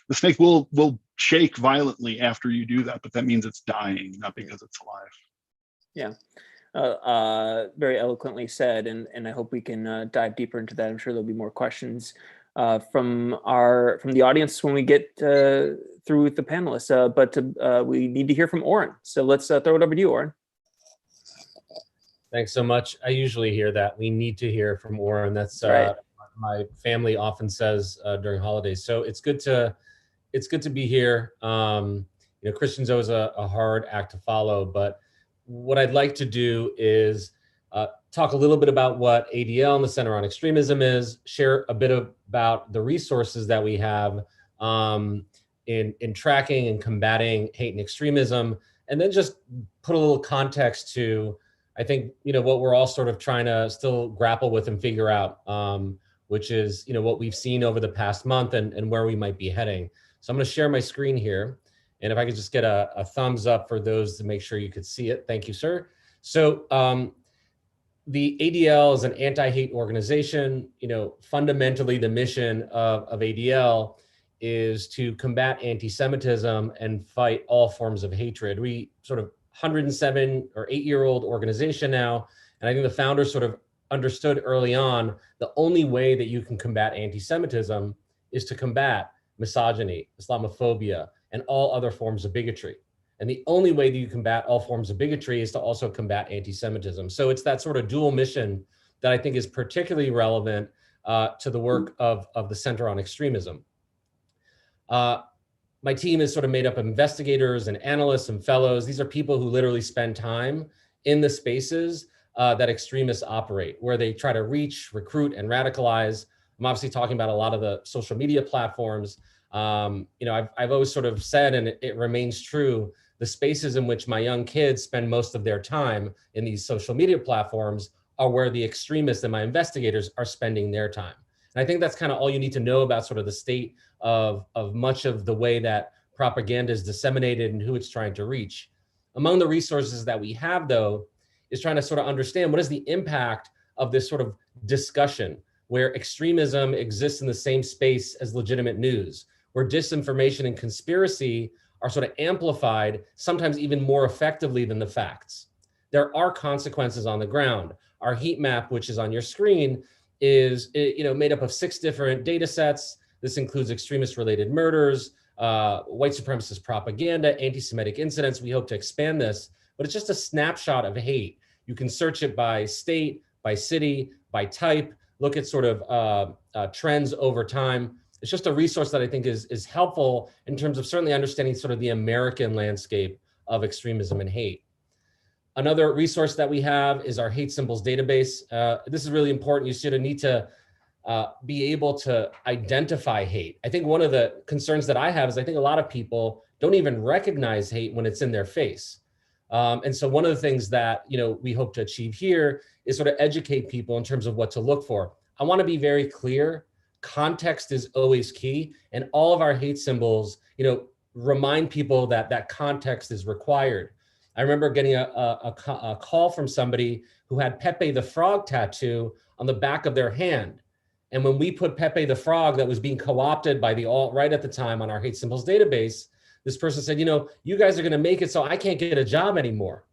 the snake will shake violently after you do that, but that means it's dying, not because it's alive. Yeah. Very eloquently said, and I hope we can dive deeper into that. I'm sure there'll be more questions from the audience when we get through with the panelists. But we need to hear from Oren. So let's throw it over to you, Oren. Thanks so much. I usually hear that. We need to hear from Oren. That's right. My family often says during holidays. So it's good to be here. Christian's always a hard act to follow, but what I'd like to do is talk a little bit about what ADL and the Center on Extremism is, share a bit about the resources that we have in tracking and combating hate and extremism, and then just put a little context to, I think, what we're all sort of trying to still grapple with and figure out, which is, what we've seen over the past month and where we might be heading. So I'm going to share my screen here. And if I could just get a thumbs up for those to make sure you could see it. Thank you, sir. So the ADL is an anti-hate organization. Fundamentally, the mission of ADL is to combat anti-Semitism and fight all forms of hatred. We sort of 107 or 8-year-old organization now. And I think the founders sort of understood early on the only way that you can combat anti-Semitism is to combat misogyny, Islamophobia, and all other forms of bigotry. And the only way that you combat all forms of bigotry is to also combat anti-Semitism. So it's that sort of dual mission that I think is particularly relevant to the work of the Center on Extremism. My team is sort of made up of investigators and analysts and fellows. These are people who literally spend time in the spaces that extremists operate, where they try to reach, recruit, and radicalize. I'm obviously talking about a lot of the social media platforms. I've always sort of said, and it remains true, the spaces in which my young kids spend most of their time in these social media platforms are where the extremists and my investigators are spending their time. And I think that's kind of all you need to know about sort of the state of much of the way that propaganda is disseminated and who it's trying to reach. Among the resources that we have, though, is trying to sort of understand what is the impact of this sort of discussion where extremism exists in the same space as legitimate news, where disinformation and conspiracy are sort of amplified, sometimes even more effectively than the facts. There are consequences on the ground. Our heat map, which is on your screen, is made up of 6 different data sets. This includes extremist-related murders, white supremacist propaganda, anti-Semitic incidents. We hope to expand this, but it's just a snapshot of hate. You can search it by state, by city, by type, look at sort of trends over time. It's just a resource that I think is helpful in terms of certainly understanding sort of the American landscape of extremism and hate. Another resource that we have is our hate symbols database. This is really important. You sort of need to be able to identify hate. I think one of the concerns that I have is I think a lot of people don't even recognize hate when it's in their face. And so one of the things that we hope to achieve here is sort of educate people in terms of what to look for. I want to be very clear. Context is always key, and all of our hate symbols, remind people that that context is required. I remember getting a call from somebody who had Pepe the Frog tattoo on the back of their hand. And when we put Pepe the Frog, that was being co-opted by the alt-right at the time, on our hate symbols database, this person said, you guys are going to make it so I can't get a job anymore.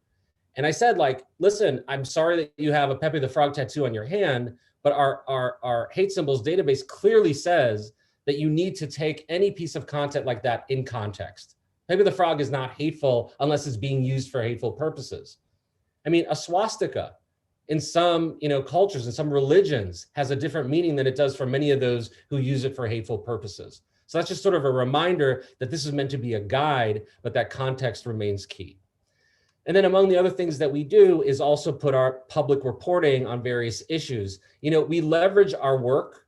And I said, listen, I'm sorry that you have a Pepe the Frog tattoo on your hand, but our hate symbols database clearly says that you need to take any piece of content like that in context. Pepe the Frog is not hateful unless it's being used for hateful purposes. I mean, a swastika in some cultures, in some religions, has a different meaning than it does for many of those who use it for hateful purposes. So that's just sort of a reminder that this is meant to be a guide, but that context remains key. And then among the other things that we do is also put our public reporting on various issues. We leverage our work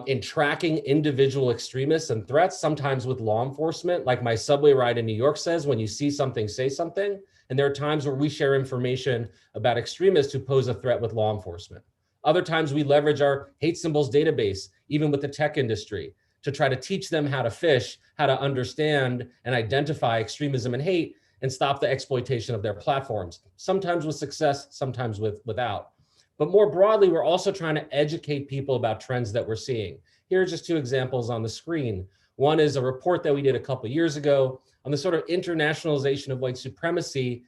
in tracking individual extremists and threats, sometimes with law enforcement, like my subway ride in New York says, when you see something, say something. And there are times where we share information about extremists who pose a threat with law enforcement. Other times we leverage our hate symbols database, even with the tech industry, to try to teach them how to fish, how to understand and identify extremism and hate, and stop the exploitation of their platforms, sometimes with success, sometimes without. But more broadly, we're also trying to educate people about trends that we're seeing. Here are just two examples on the screen. One is a report that we did a couple of years ago on the sort of internationalization of white supremacy.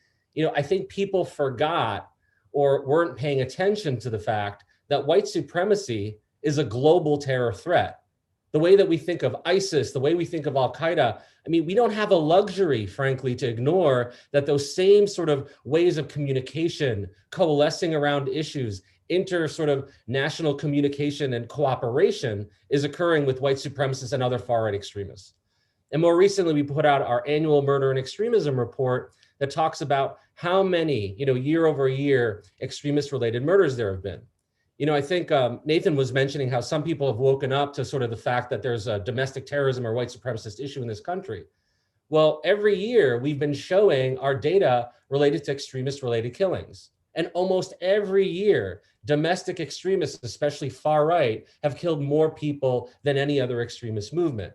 I think people forgot or weren't paying attention to the fact that white supremacy is a global terror threat. The way that we think of ISIS, the way we think of Al-Qaeda, we don't have a luxury, frankly, to ignore that those same sort of ways of communication, coalescing around issues, sort of national communication and cooperation is occurring with white supremacists and other far-right extremists. And more recently, we put out our annual murder and extremism report that talks about how many, year over year, extremist-related murders there have been. I think Nathan was mentioning how some people have woken up to sort of the fact that there's a domestic terrorism or white supremacist issue in this country. Well, every year we've been showing our data related to extremist-related killings. And almost every year, domestic extremists, especially far right, have killed more people than any other extremist movement.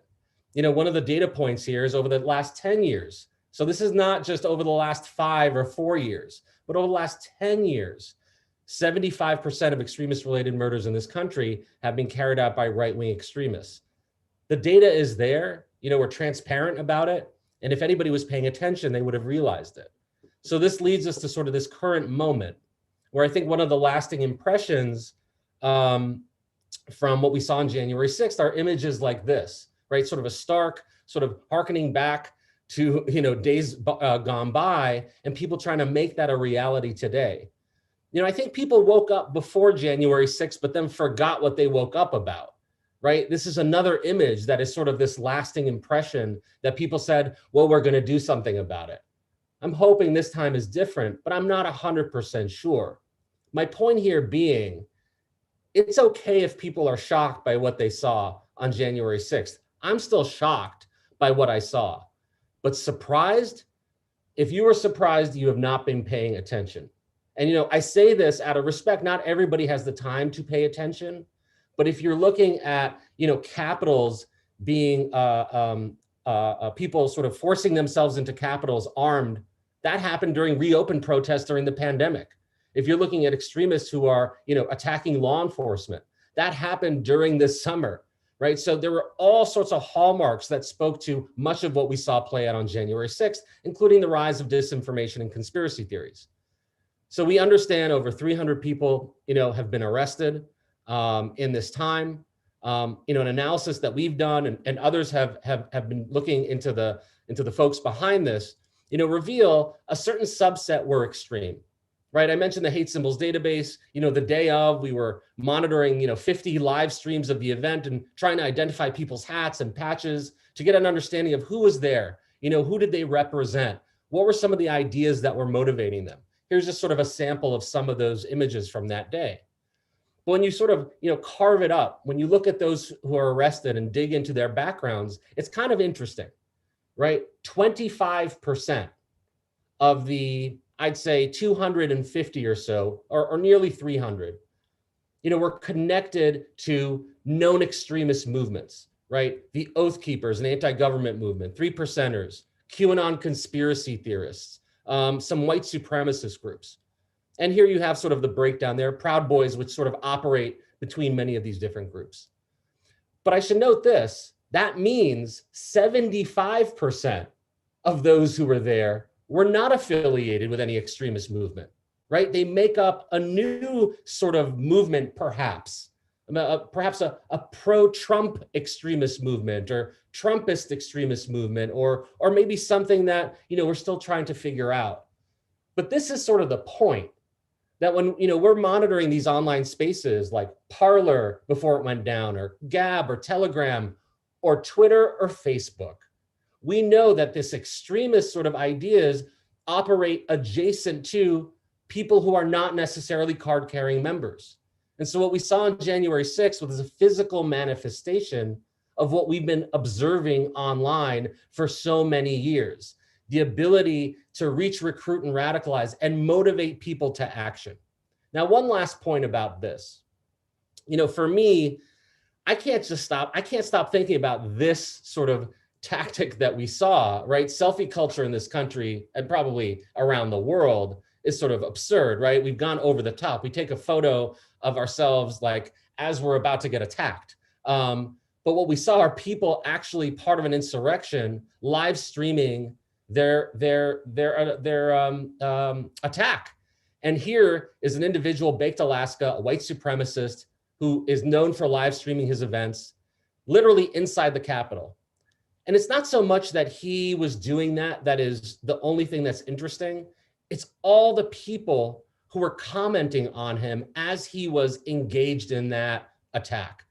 One of the data points here is over the last 10 years. So this is not just over the last 5 or 4 years, but over the last 10 years. 75% of extremist-related murders in this country have been carried out by right-wing extremists. The data is there, we're transparent about it, and if anybody was paying attention, they would have realized it. So this leads us to sort of this current moment, where I think one of the lasting impressions from what we saw on January 6th are images like this, right? Sort of a stark, sort of hearkening back to days gone by, and people trying to make that a reality today. I think people woke up before January 6th, but then forgot what they woke up about, right? This is another image that is sort of this lasting impression that people said, well, we're going to do something about it. I'm hoping this time is different, but I'm not 100% sure. My point here being, it's okay if people are shocked by what they saw on January 6th. I'm still shocked by what I saw, but surprised? If you were surprised, you have not been paying attention. And, I say this out of respect, not everybody has the time to pay attention, but if you're looking at, capitals being, people sort of forcing themselves into capitals armed, that happened during reopen protests during the pandemic. If you're looking at extremists who are, attacking law enforcement, that happened during this summer, right? So there were all sorts of hallmarks that spoke to much of what we saw play out on January 6th, including the rise of disinformation and conspiracy theories. So we understand over 300 people, have been arrested in this time. An analysis that we've done and others have been looking into the folks behind this, reveal a certain subset were extreme. right? I mentioned the hate symbols database. The day of, we were monitoring, 50 live streams of the event and trying to identify people's hats and patches to get an understanding of who was there. Who did they represent? What were some of the ideas that were motivating them? Here's just sort of a sample of some of those images from that day. But when you sort of, carve it up, when you look at those who are arrested and dig into their backgrounds, it's kind of interesting, right? 25% of the, I'd say 250 or so, or nearly 300, were connected to known extremist movements, right? The Oath Keepers, an anti-government movement, 3%ers, QAnon conspiracy theorists, some white supremacist groups. And here you have sort of the breakdown there, Proud Boys, which sort of operate between many of these different groups. But I should note this, that means 75% of those who were there were not affiliated with any extremist movement, right? They make up a new sort of movement, perhaps a pro-Trump extremist movement or Trumpist extremist movement, or maybe something that, we're still trying to figure out. But this is sort of the point, that when, we're monitoring these online spaces like Parler before it went down, or Gab or Telegram or Twitter or Facebook, we know that this extremist sort of ideas operate adjacent to people who are not necessarily card-carrying members. And so what we saw on January 6th was a physical manifestation of what we've been observing online for so many years. The ability to reach, recruit, and radicalize and motivate people to action. Now, one last point about this. For me, I can't stop thinking about this sort of tactic that we saw, right? Selfie culture in this country and probably around the world is sort of absurd, right? We've gone over the top. We take a photo of ourselves like as we're about to get attacked. But what we saw are people actually part of an insurrection, live streaming their attack. And here is an individual, Baked Alaska, a white supremacist who is known for live streaming his events, literally inside the Capitol. And it's not so much that he was doing that is the only thing that's interesting. It's all the people who were commenting on him as he was engaged in that attack.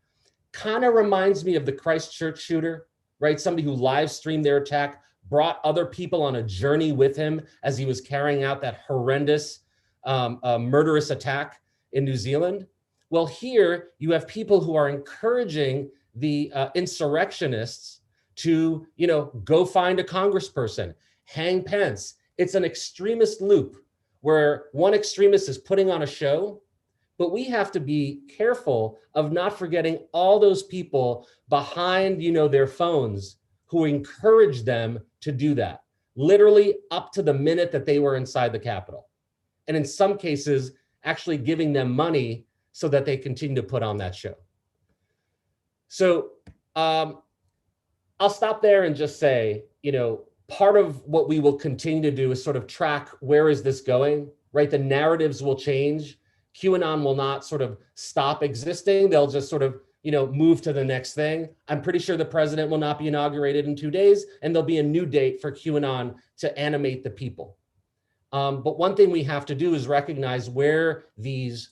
Kind of reminds me of the Christchurch shooter, right? Somebody who live streamed their attack, brought other people on a journey with him as he was carrying out that horrendous, murderous attack in New Zealand. Well, here you have people who are encouraging the insurrectionists to, go find a congressperson, hang Pence. It's an extremist loop where one extremist is putting on a show, but we have to be careful of not forgetting all those people behind, their phones who encourage them to do that, literally up to the minute that they were inside the Capitol. And in some cases, actually giving them money so that they continue to put on that show. So I'll stop there and just say, part of what we will continue to do is sort of track where is this going, right? The narratives will change. QAnon will not sort of stop existing. They'll just sort of, move to the next thing. I'm pretty sure the president will not be inaugurated in 2 days, and there'll be a new date for QAnon to animate the people. But one thing we have to do is recognize where these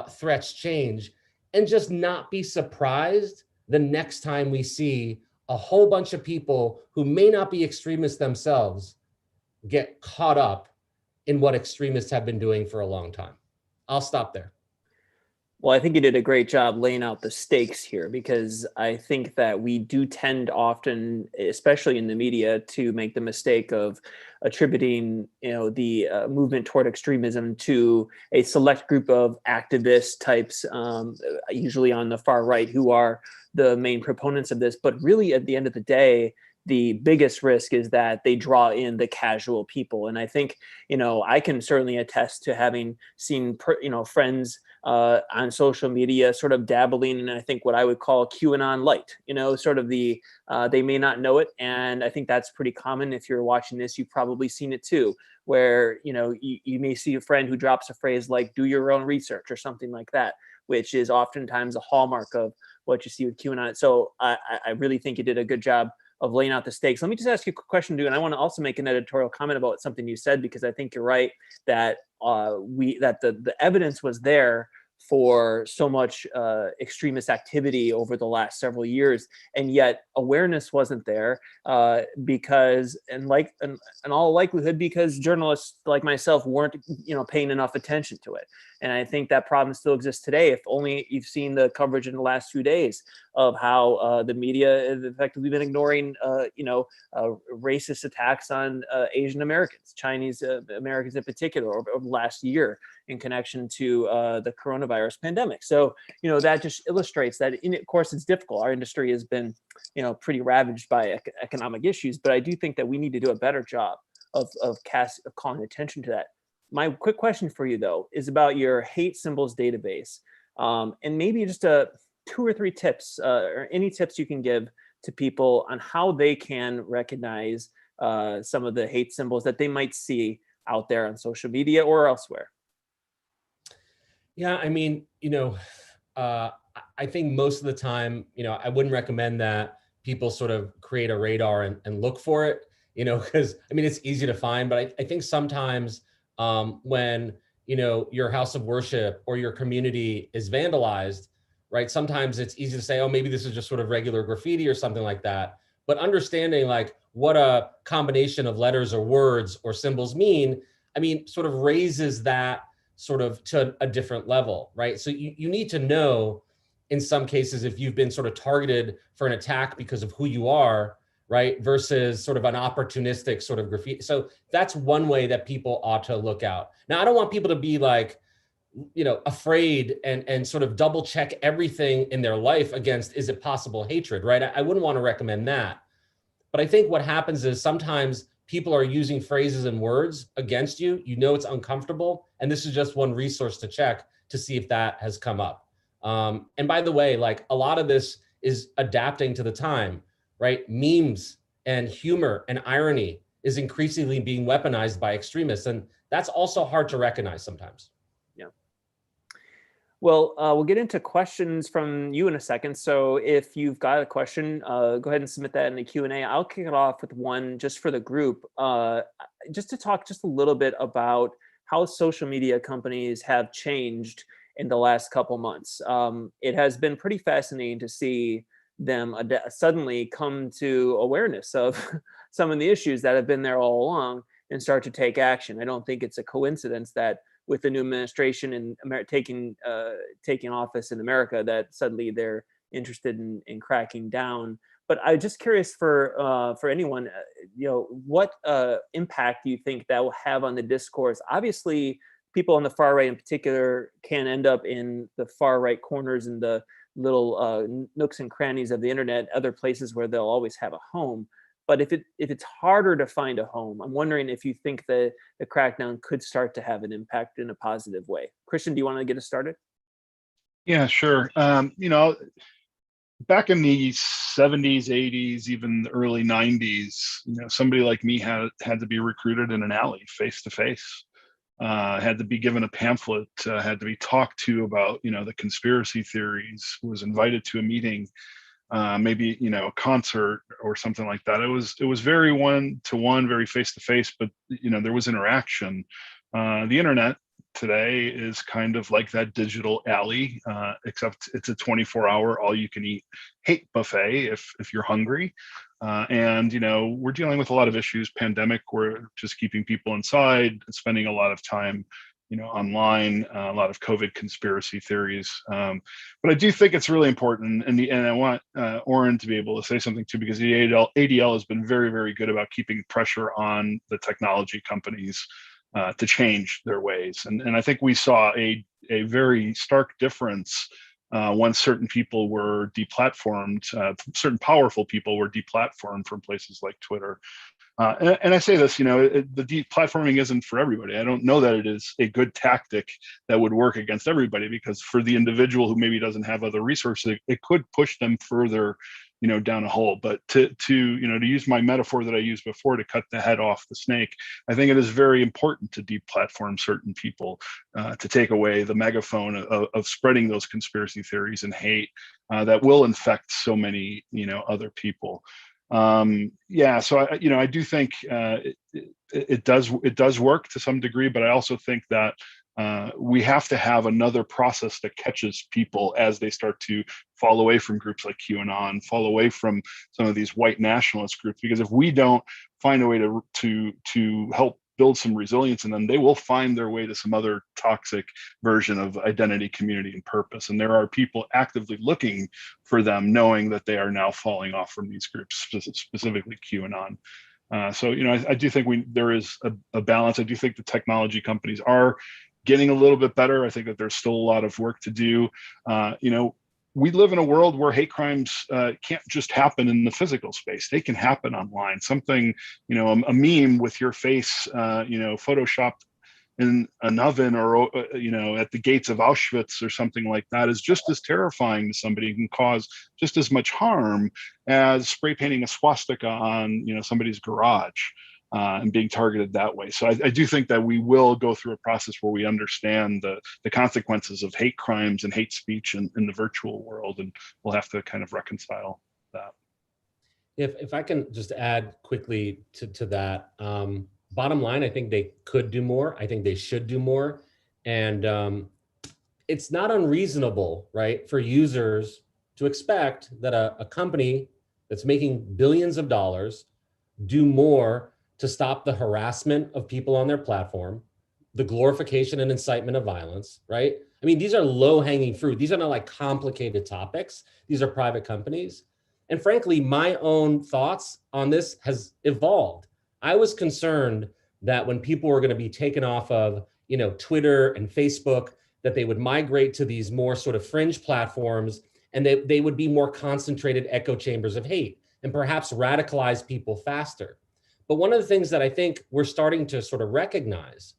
threats change and just not be surprised the next time we see a whole bunch of people who may not be extremists themselves get caught up in what extremists have been doing for a long time. I'll stop there. Well, I think you did a great job laying out the stakes here, because I think that we do tend often, especially in the media, to make the mistake of attributing, the movement toward extremism to a select group of activist types, usually on the far right, who are the main proponents of this. But really, at the end of the day, the biggest risk is that they draw in the casual people. And I think, I can certainly attest to having seen, friends on social media sort of dabbling in, I think, what I would call QAnon light, sort of the, they may not know it. And I think that's pretty common. If you're watching this, you've probably seen it too, where, you may see a friend who drops a phrase like, do your own research or something like that, which is oftentimes a hallmark of what you see with QAnon. So I really think you did a good job of laying out the stakes. Let me just ask you a quick question, too, and I want to also make an editorial comment about something you said, because I think you're right that the evidence was there for so much extremist activity over the last several years, and yet awareness wasn't there because, in all likelihood, because journalists like myself weren't, paying enough attention to it. And I think that problem still exists today. If only you've seen the coverage in the last few days of how the media has effectively been ignoring, racist attacks on Asian Americans, Chinese Americans in particular, over the last year in connection to the coronavirus pandemic. So, that just illustrates that, of course, it's difficult. Our industry has been, pretty ravaged by economic issues, but I do think that we need to do a better job of calling attention to that. My quick question for you, though, is about your hate symbols database, and maybe just 2 or 3 tips, or any tips you can give to people on how they can recognize some of the hate symbols that they might see out there on social media or elsewhere. Yeah, I mean, I think most of the time, I wouldn't recommend that people sort of create a radar and look for it, because it's easy to find, but I think sometimes when, your house of worship or your community is vandalized, right? Sometimes it's easy to say, oh, maybe this is just sort of regular graffiti or something like that. But understanding like what a combination of letters or words or symbols mean, sort of raises that sort of to a different level, right? So you need to know in some cases if you've been sort of targeted for an attack because of who you are, right? Versus sort of an opportunistic sort of graffiti. So that's one way that people ought to look out. Now, I don't want people to be like, afraid and sort of double check everything in their life against, is it possible hatred, right? I wouldn't want to recommend that. But I think what happens is sometimes people are using phrases and words against you. It's uncomfortable. And this is just one resource to check to see if that has come up. And by the way, like a lot of this is adapting to the time, right? Memes and humor and irony is increasingly being weaponized by extremists. And that's also hard to recognize sometimes. Yeah. Well, we'll get into questions from you in a second. So if you've got a question, go ahead and submit that in the Q&A. I'll kick it off with one just for the group, just to talk just a little bit about how social media companies have changed in the last couple months. It has been pretty fascinating to see them suddenly come to awareness of some of the issues that have been there all along and start to take action. I don't think it's a coincidence that with the new administration and taking office in America, that suddenly they're interested in cracking down. But I'm just curious for anyone, what impact do you think that will have on the discourse? Obviously, people on the far right in particular can end up in the far right corners and the little nooks and crannies of the internet, other places where they'll always have a home. But if it's harder to find a home, I'm wondering if you think the crackdown could start to have an impact in a positive way. Christian, do you want to get us started? Yeah, sure. Back in the 70s, 80s, even the early 90s, somebody like me had to be recruited in an alley face to face. Had to be given a pamphlet, had to be talked to about, the conspiracy theories, was invited to a meeting, maybe, a concert or something like that. It was very one-to-one, very face-to-face, but, there was interaction. The internet today is kind of like that digital alley, except it's a 24-hour all-you-can-eat hate buffet if you're hungry. And we're dealing with a lot of issues. Pandemic, we're just keeping people inside, spending a lot of time online, a lot of COVID conspiracy theories. But I do think it's really important, and I want Oren to be able to say something too, because the ADL has been very, very good about keeping pressure on the technology companies to change their ways. And I think we saw a very stark difference when certain people were deplatformed, certain powerful people were deplatformed from places like Twitter. And I say this, the deplatforming isn't for everybody. I don't know that it is a good tactic that would work against everybody, because for the individual who maybe doesn't have other resources, it could push them further, down a hole. But to use my metaphor that I used before, to cut the head off the snake, I think it is very important to deplatform certain people, to take away the megaphone of spreading those conspiracy theories and hate that will infect so many, other people. Yeah, so I do think it does work to some degree, but I also think that we have to have another process that catches people as they start to fall away from groups like QAnon, fall away from some of these white nationalist groups. Because if we don't find a way to help build some resilience in them, they will find their way to some other toxic version of identity, community, and purpose. And there are people actively looking for them, knowing that they are now falling off from these groups, specifically QAnon. So, I do think there is a balance. I do think the technology companies are getting a little bit better. I think that there's still a lot of work to do. We live in a world where hate crimes can't just happen in the physical space. They can happen online. Something, a meme with your face, photoshopped in an oven or, at the gates of Auschwitz or something like that is just as terrifying to somebody, can cause just as much harm as spray painting a swastika on, somebody's garage. And being targeted that way. So I do think that we will go through a process where we understand the consequences of hate crimes and hate speech in the virtual world, and we'll have to kind of reconcile that. If I can just add quickly to that, bottom line, I think they could do more. I think they should do more. And it's not unreasonable, right, for users to expect that a company that's making billions of dollars do more to stop the harassment of people on their platform, the glorification and incitement of violence, right? I mean, these are low-hanging fruit. These are not like complicated topics. These are private companies. And frankly, my own thoughts on this has evolved. I was concerned that when people were going to be taken off of, Twitter and Facebook, that they would migrate to these more sort of fringe platforms, and they would be more concentrated echo chambers of hate and perhaps radicalize people faster. But one of the things that I think we're starting to sort of recognize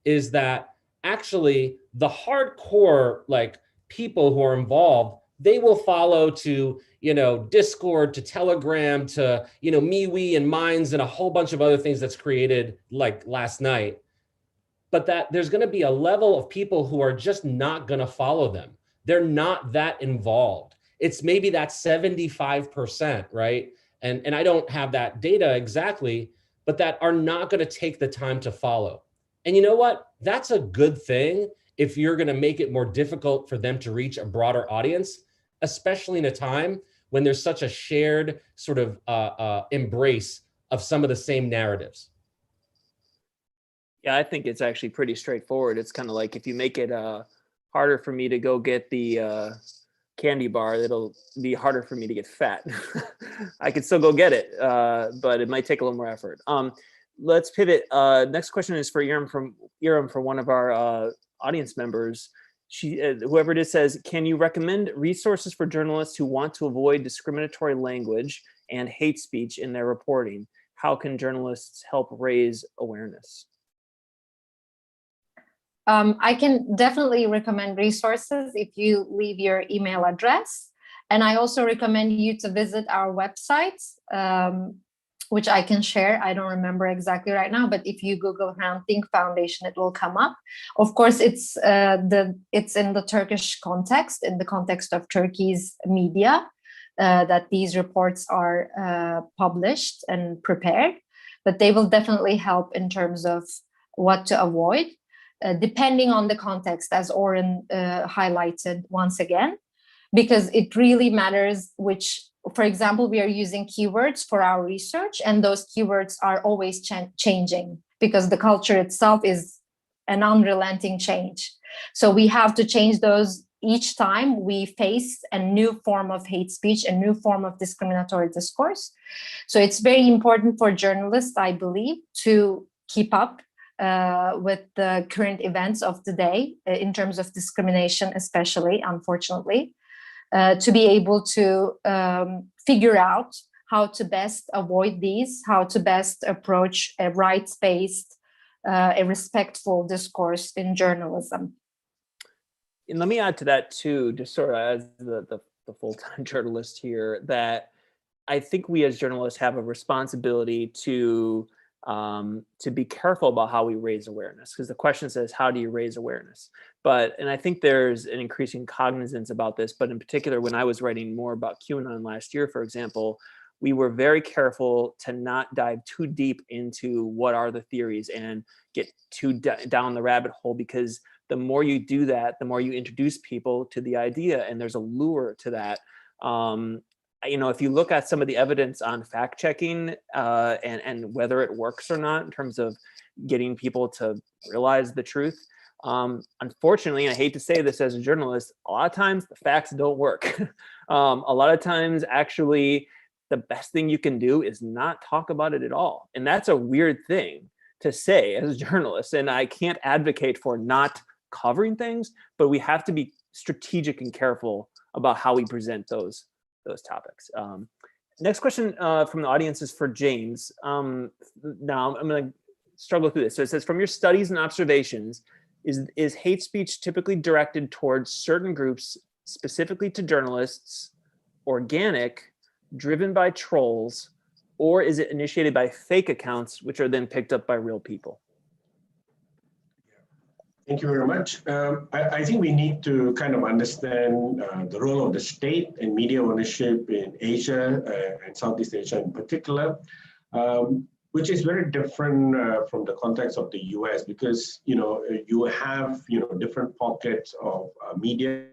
is that actually the hardcore people who are involved, they will follow to, Discord, to Telegram, to, MeWe and Minds and a whole bunch of other things that's created like last night. But that there's going to be a level of people who are just not going to follow them. They're not that involved. It's maybe that 75%, right? And I don't have that data exactly, but that are not going to take the time to follow. And you know what? That's a good thing if you're going to make it more difficult for them to reach a broader audience, especially in a time when there's such a shared sort of embrace of some of the same narratives. Yeah, I think it's actually pretty straightforward. It's kind of like if you make it harder for me to go get the candy bar, it'll be harder for me to get fat. I could still go get it, but it might take a little more effort. Let's pivot. Next question is for Iram from one of our audience members. Whoever it is says, can you recommend resources for journalists who want to avoid discriminatory language and hate speech in their reporting? How can journalists help raise awareness? I can definitely recommend resources if you leave your email address. And I also recommend you to visit our website, which I can share. I don't remember exactly right now, but if you Google Hrant Dink Foundation, it will come up. Of course, it's in the Turkish context, in the context of Turkey's media, that these reports are published and prepared. But they will definitely help in terms of what to avoid. Depending on the context, as Oren highlighted once again, because it really matters which, for example, we are using keywords for our research, and those keywords are always changing because the culture itself is an unrelenting change. So we have to change those each time we face a new form of hate speech, a new form of discriminatory discourse. So it's very important for journalists, I believe, to keep up with the current events of the day in terms of discrimination, especially, unfortunately, to be able to figure out how to best avoid these, how to best approach a rights-based, a respectful discourse in journalism. And let me add to that too, just sort of as the full-time journalist here, that I think we as journalists have a responsibility to be careful about how we raise awareness, because the question says, how do you raise awareness? And I think there's an increasing cognizance about this, but in particular, when I was writing more about QAnon last year, for example, we were very careful to not dive too deep into what are the theories and get too down the rabbit hole, because the more you do that, the more you introduce people to the idea, and there's a lure to that. If you look at some of the evidence on fact checking and whether it works or not in terms of getting people to realize the truth, unfortunately, I hate to say this as a journalist, a lot of times the facts don't work. A lot of times, actually, the best thing you can do is not talk about it at all. And that's a weird thing to say as a journalist. And I can't advocate for not covering things, but we have to be strategic and careful about how we present those topics. Next question from the audience is for James. Now I'm going to struggle through this. So it says, from your studies and observations, is hate speech typically directed towards certain groups, specifically to journalists, organic, driven by trolls, or is it initiated by fake accounts, which are then picked up by real people? Thank you very much. I think we need to kind of understand the role of the state and media ownership in Asia and Southeast Asia in particular, which is very different from the context of the US, because you have different pockets of media,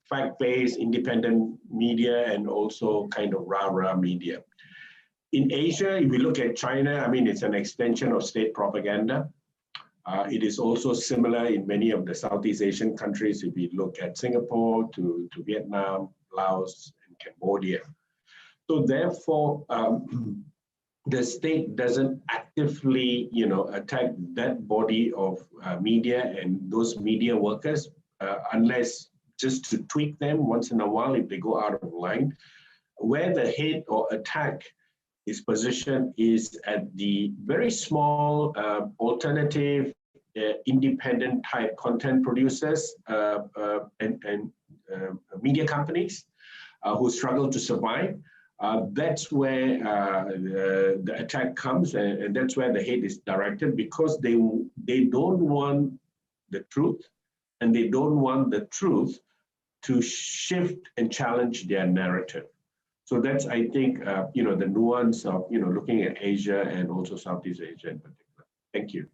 fact-based, independent media, and also kind of rah-rah media. In Asia, if we look at China, I mean, it's an extension of state propaganda. It is also similar in many of the Southeast Asian countries, if we look at Singapore to Vietnam, Laos, and Cambodia. So therefore, the state doesn't actively, attack that body of media and those media workers, unless just to tweak them once in a while if they go out of line. Where the hate or attack is positioned is at the very small alternative, independent type content producers and media companies who struggle to survive. That's where the attack comes, and that's where the hate is directed, because they don't want the truth, and they don't want the truth to shift and challenge their narrative. So that's, I think, the nuance of, looking at Asia and also Southeast Asia in particular. Thank you.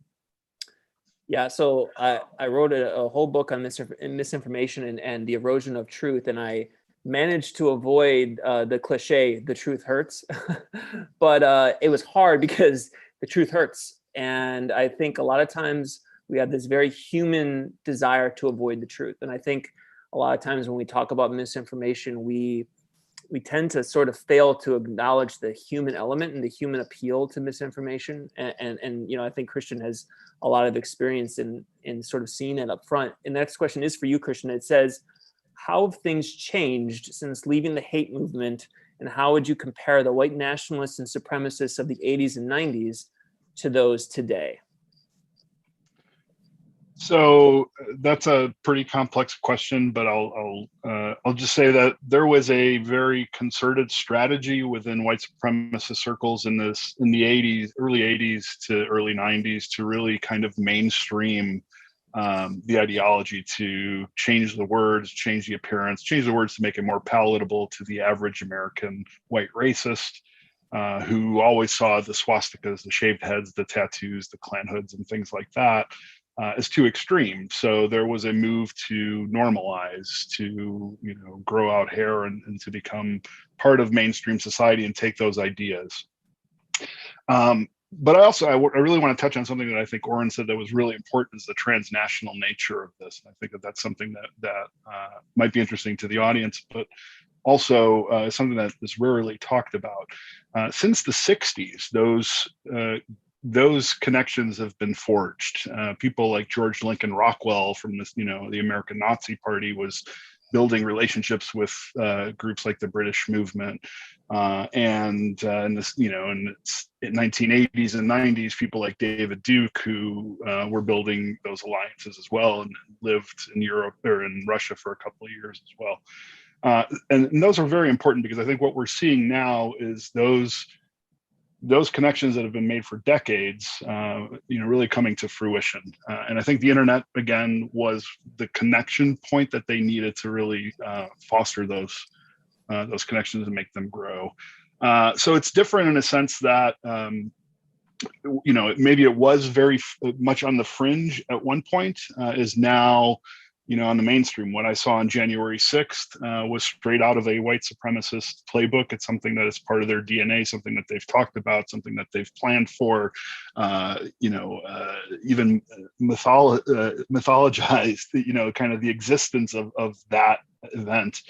Yeah, so I wrote a whole book on misinformation and the erosion of truth, and I managed to avoid the cliche, the truth hurts, but it was hard because the truth hurts. And I think a lot of times we have this very human desire to avoid the truth. And I think a lot of times when we talk about misinformation, we tend to sort of fail to acknowledge the human element and the human appeal to misinformation. And I think Christian has a lot of experience in sort of seeing it up front. And the next question is for you, Christian. It says, how have things changed since leaving the hate movement, and how would you compare the white nationalists and supremacists of the 80s and 90s to those today? So that's a pretty complex question, but I'll just say that there was a very concerted strategy within white supremacist circles in the 80s, early 80s to early 90s, to really kind of mainstream the ideology, to change the words, change the appearance, change the words to make it more palatable to the average American white racist who always saw the swastikas, the shaved heads, the tattoos, the Klan hoods, and things like that as too extreme. So there was a move to normalize, to grow out hair and to become part of mainstream society and take those ideas. But I really want to touch on something that I think Oren said that was really important, is the transnational nature of this. And I think that that's something that might be interesting to the audience, but also something that is rarely talked about. Since the 60s, those connections have been forged. People like George Lincoln Rockwell from the American Nazi Party was building relationships with groups like the British movement, and in the 1980s and 90s, people like David Duke, who were building those alliances as well, and lived in Europe or in Russia for a couple of years as well. And those are very important, because I think what we're seeing now is those connections that have been made for decades, really coming to fruition. And I think the internet, again, was the connection point that they needed to really foster those those connections and make them grow. So it's different in a sense that, maybe it was very much on the fringe at one point, is now, on the mainstream. What I saw on January 6th was straight out of a white supremacist playbook. It's something that is part of their DNA, something that they've talked about, something that they've planned for, even mythologized, kind of the existence of that event.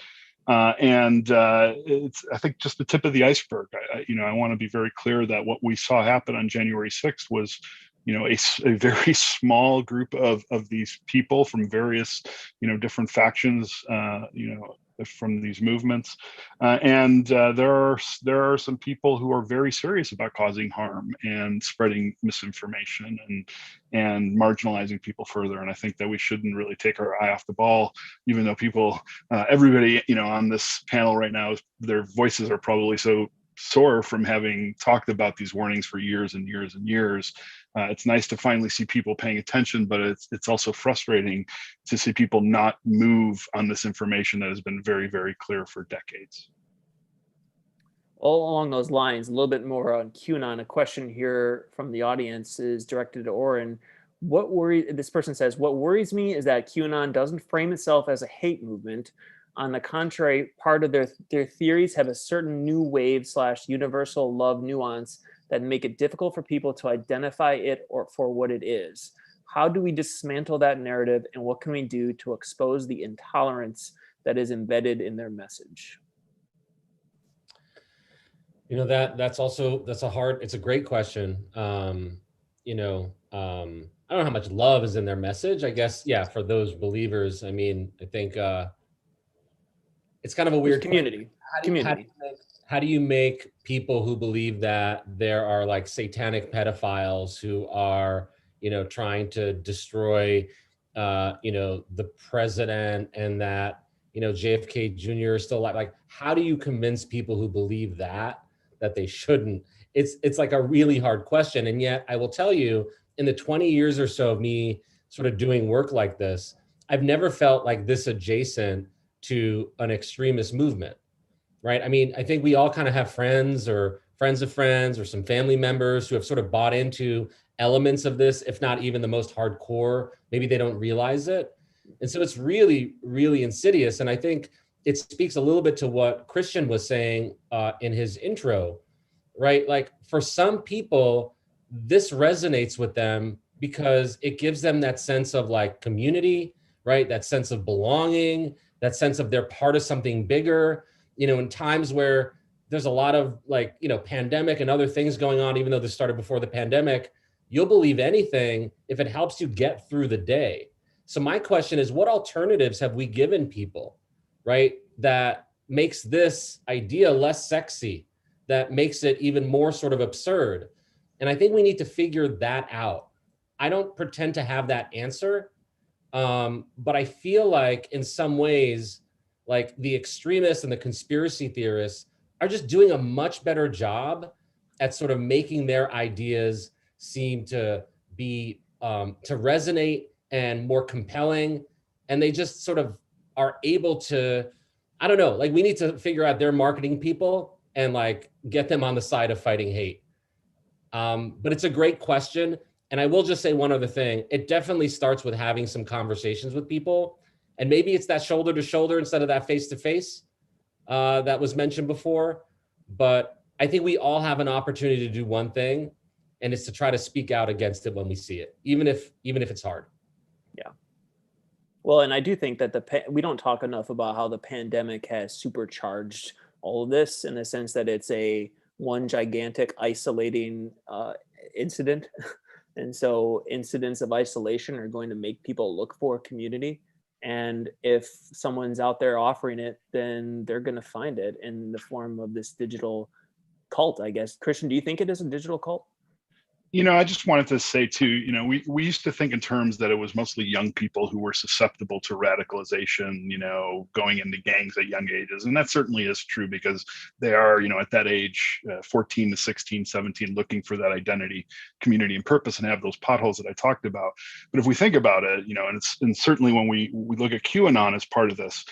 It's, I think, just the tip of the iceberg. I want to be very clear that what we saw happen on January 6th was, a very small group of these people from various, different factions, from these movements. There are some people who are very serious about causing harm and spreading misinformation and marginalizing people further. And I think that we shouldn't really take our eye off the ball, even though everybody, on this panel right now, their voices are probably so sore from having talked about these warnings for years and years and years. It's nice to finally see people paying attention, but it's also frustrating to see people not move on this information that has been very, very clear for decades. All along those lines, a little bit more on QAnon. A question here from the audience is directed to Oren. This person says, what worries me is that QAnon doesn't frame itself as a hate movement. On the contrary, part of their theories have a certain new wave / universal love nuance that make it difficult for people to identify it or for what it is. How do we dismantle that narrative, and what can we do to expose the intolerance that is embedded in their message? That's a great question. I don't know how much love is in their message. I guess, yeah, for those believers, I think it's kind of a weird community. How do you make people who believe that there are like satanic pedophiles who are, trying to destroy, the president, and that, JFK Jr. is still alive? Like, how do you convince people who believe that they shouldn't? It's like a really hard question. And yet I will tell you, in the 20 years or so of me sort of doing work like this, I've never felt like this adjacent to an extremist movement, right? I think we all kind of have friends or friends of friends or some family members who have sort of bought into elements of this, if not even the most hardcore. Maybe they don't realize it. And so it's really, really insidious. And I think it speaks a little bit to what Christian was saying in his intro, right? Like, for some people, this resonates with them because it gives them that sense of like community, right? That sense of belonging, that sense of they're part of something bigger, in times where there's a lot of like, pandemic and other things going on. Even though this started before the pandemic, you'll believe anything if it helps you get through the day. So my question is, what alternatives have we given people, right, that makes this idea less sexy, that makes it even more sort of absurd? And I think we need to figure that out. I don't pretend to have that answer. But I feel like in some ways, like the extremists and the conspiracy theorists are just doing a much better job at sort of making their ideas seem to be, to resonate and more compelling. And they just sort of are able to, I don't know, like we need to figure out their marketing people and like get them on the side of fighting hate. But it's a great question. And I will just say one other thing. It definitely starts with having some conversations with people. And maybe it's that shoulder to shoulder instead of that face to face that was mentioned before. But I think we all have an opportunity to do one thing, and it's to try to speak out against it when we see it, even if it's hard. Yeah. Well, and I do think that we don't talk enough about how the pandemic has supercharged all of this, in the sense that it's one gigantic isolating incident. And so incidents of isolation are going to make people look for community. And if someone's out there offering it, then they're going to find it in the form of this digital cult, I guess. Christian, do you think it is a digital cult? I just wanted to say too, we used to think in terms that it was mostly young people who were susceptible to radicalization, going into gangs at young ages. And that certainly is true, because they are, at that age, 14 to 16, 17, looking for that identity, community, and purpose, and have those potholes that I talked about. But if we think about it, and certainly when we look at QAnon as part of this,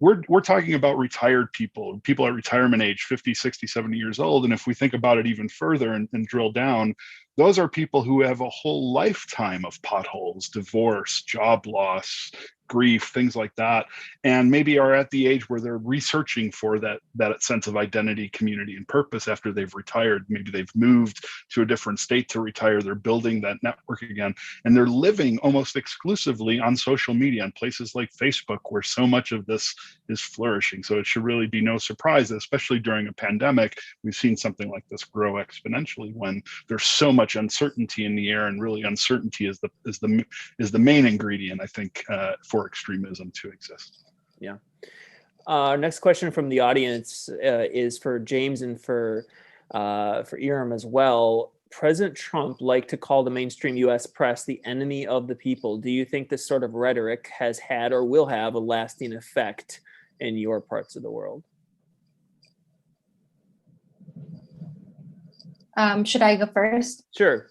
we're talking about retired people at retirement age, 50, 60, 70 years old. And if we think about it even further and drill down, those are people who have a whole lifetime of potholes, divorce, job loss, grief, things like that, and maybe are at the age where they're researching for that sense of identity, community, and purpose after they've retired. Maybe they've moved to a different state to retire. They're building that network again, and they're living almost exclusively on social media and places like Facebook, where so much of this is flourishing. So it should really be no surprise that, especially during a pandemic, we've seen something like this grow exponentially when there's so much uncertainty in the air, and really uncertainty is the main ingredient, I think, for extremism to exist. Yeah. Next question from the audience is for James and for Iram as well. President Trump liked to call the mainstream U.S. press the enemy of the people. Do you think this sort of rhetoric has had or will have a lasting effect in your parts of the world? Should I go first? Sure.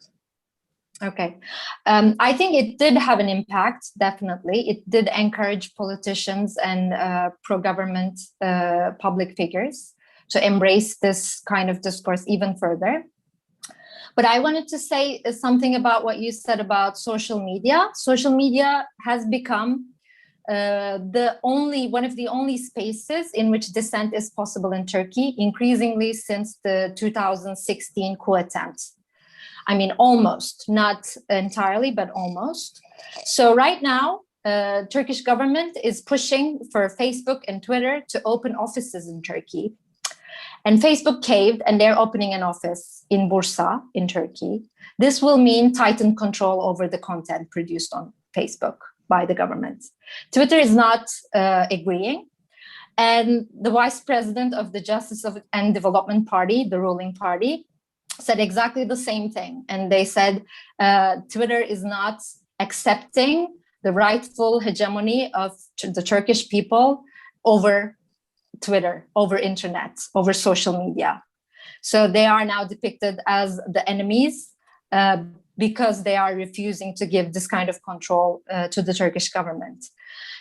Okay. I think it did have an impact, definitely. It did encourage politicians and pro-government public figures to embrace this kind of discourse even further. But I wanted to say something about what you said about social media. Social media has become one of the only spaces in which dissent is possible in Turkey, increasingly since the 2016 coup attempt. I mean, almost, not entirely, but almost. So right now, Turkish government is pushing for Facebook and Twitter to open offices in Turkey. And Facebook caved, and they're opening an office in Bursa in Turkey. This will mean tightened control over the content produced on Facebook by the government. Twitter is not agreeing. And the vice president of the Justice and Development Party, the ruling party, said exactly the same thing. And they said Twitter is not accepting the rightful hegemony of the Turkish people over Twitter, over internet, over social media. So they are now depicted as the enemies because they are refusing to give this kind of control to the Turkish government.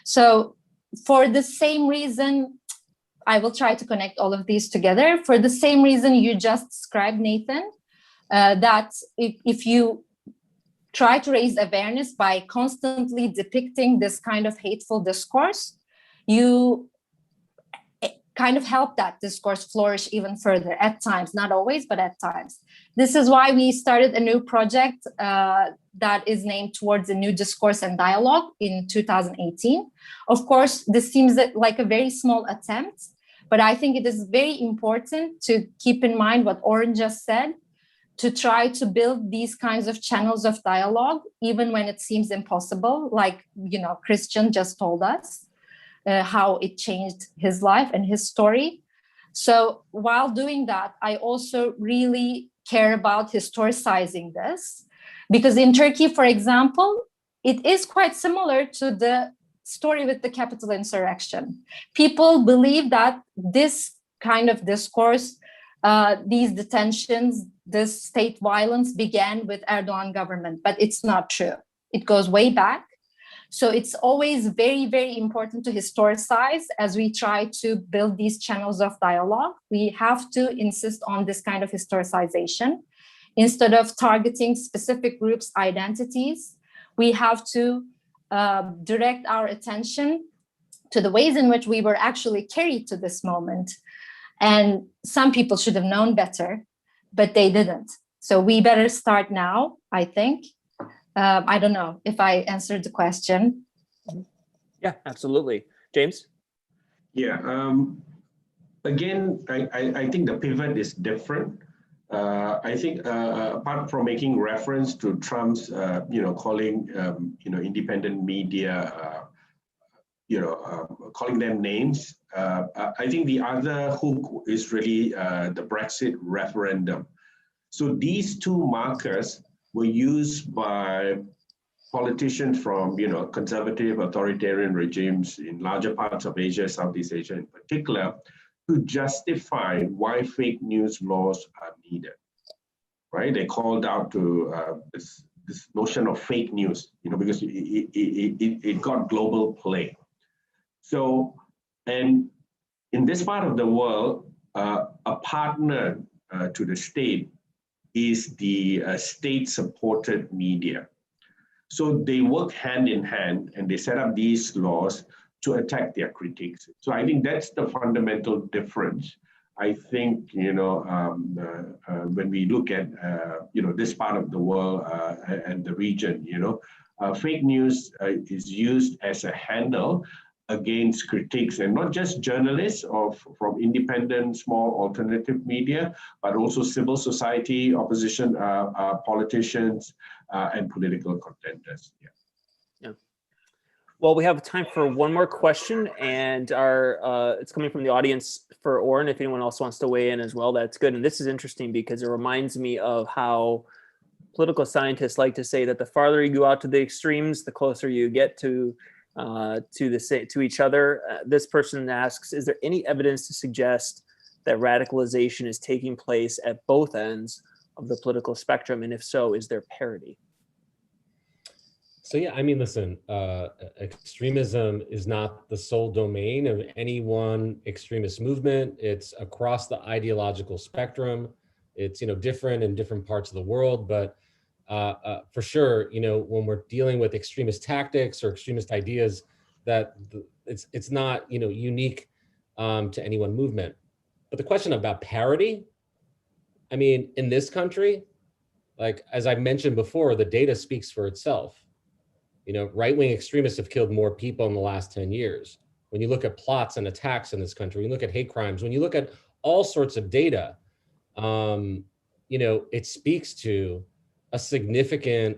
So for the same reason, I will try to connect all of these together. For the same reason you just described, Nathan, that if you try to raise awareness by constantly depicting this kind of hateful discourse, you kind of help that discourse flourish even further at times, not always, but at times. This is why we started a new project that is named Towards a New Discourse and Dialogue in 2018. Of course, this seems like a very small attempt, but I think it is very important to keep in mind what Oren just said, to try to build these kinds of channels of dialogue, even when it seems impossible, like, Christian just told us how it changed his life and his story. So while doing that, I also really care about historicizing this, because in Turkey, for example, it is quite similar to the story with the capital insurrection. People believe that this kind of discourse, these detentions, this state violence began with Erdogan government, but it's not true. It goes way back. So it's always very, very important to historicize as we try to build these channels of dialogue. We have to insist on this kind of historicization. Instead of targeting specific groups' identities, we have to direct our attention to the ways in which we were actually carried to this moment. And some people should have known better, but they didn't. So we better start now, I think. I don't know if I answered the question. Yeah, absolutely. James? Yeah, again, I think the pivot is different. I think apart from making reference to Trump's, calling, independent media, calling them names, I think the other hook is really the Brexit referendum. So these two markers were used by politicians from, conservative authoritarian regimes in larger parts of Asia, Southeast Asia in particular, to justify why fake news laws are needed, right? They called out to this notion of fake news, because it got global play. So And in this part of the world, a partner to the state is the state-supported media. So they work hand in hand and they set up these laws to attack their critics. So I think that's the fundamental difference. I think, when we look at, this part of the world and the region, fake news is used as a handle against critiques, and not just journalists from independent, small alternative media, but also civil society, opposition politicians, and political contenders. Yeah. Well, we have time for one more question, and it's coming from the audience for Oren. If anyone else wants to weigh in as well, that's good. And this is interesting because it reminds me of how political scientists like to say that the farther you go out to the extremes, the closer you get to each other. This person asks, is there any evidence to suggest that radicalization is taking place at both ends of the political spectrum? And if so, is there parity? So yeah, I mean, listen, extremism is not the sole domain of any one extremist movement. It's across the ideological spectrum. It's, different in different parts of the world, but for sure, when we're dealing with extremist tactics or extremist ideas, that it's not, unique to any one movement. But the question about parity, I mean, in this country, like, as I mentioned before, the data speaks for itself. Right-wing extremists have killed more people in the last 10 years. When you look at plots and attacks in this country, when you look at hate crimes, when you look at all sorts of data, it speaks to a significant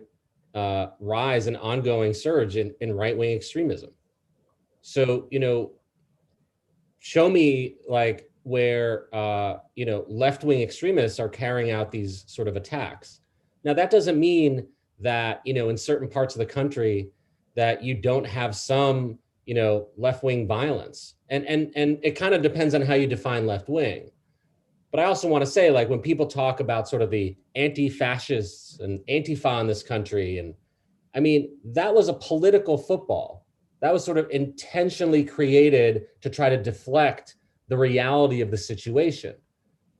rise and ongoing surge in right-wing extremism. So, show me like where, left-wing extremists are carrying out these sort of attacks. Now, that doesn't mean that, in certain parts of the country that you don't have some, left-wing violence. And it kind of depends on how you define left-wing. But I also want to say, like, when people talk about sort of the anti-fascists and Antifa in this country, and I mean, that was a political football. That was sort of intentionally created to try to deflect the reality of the situation,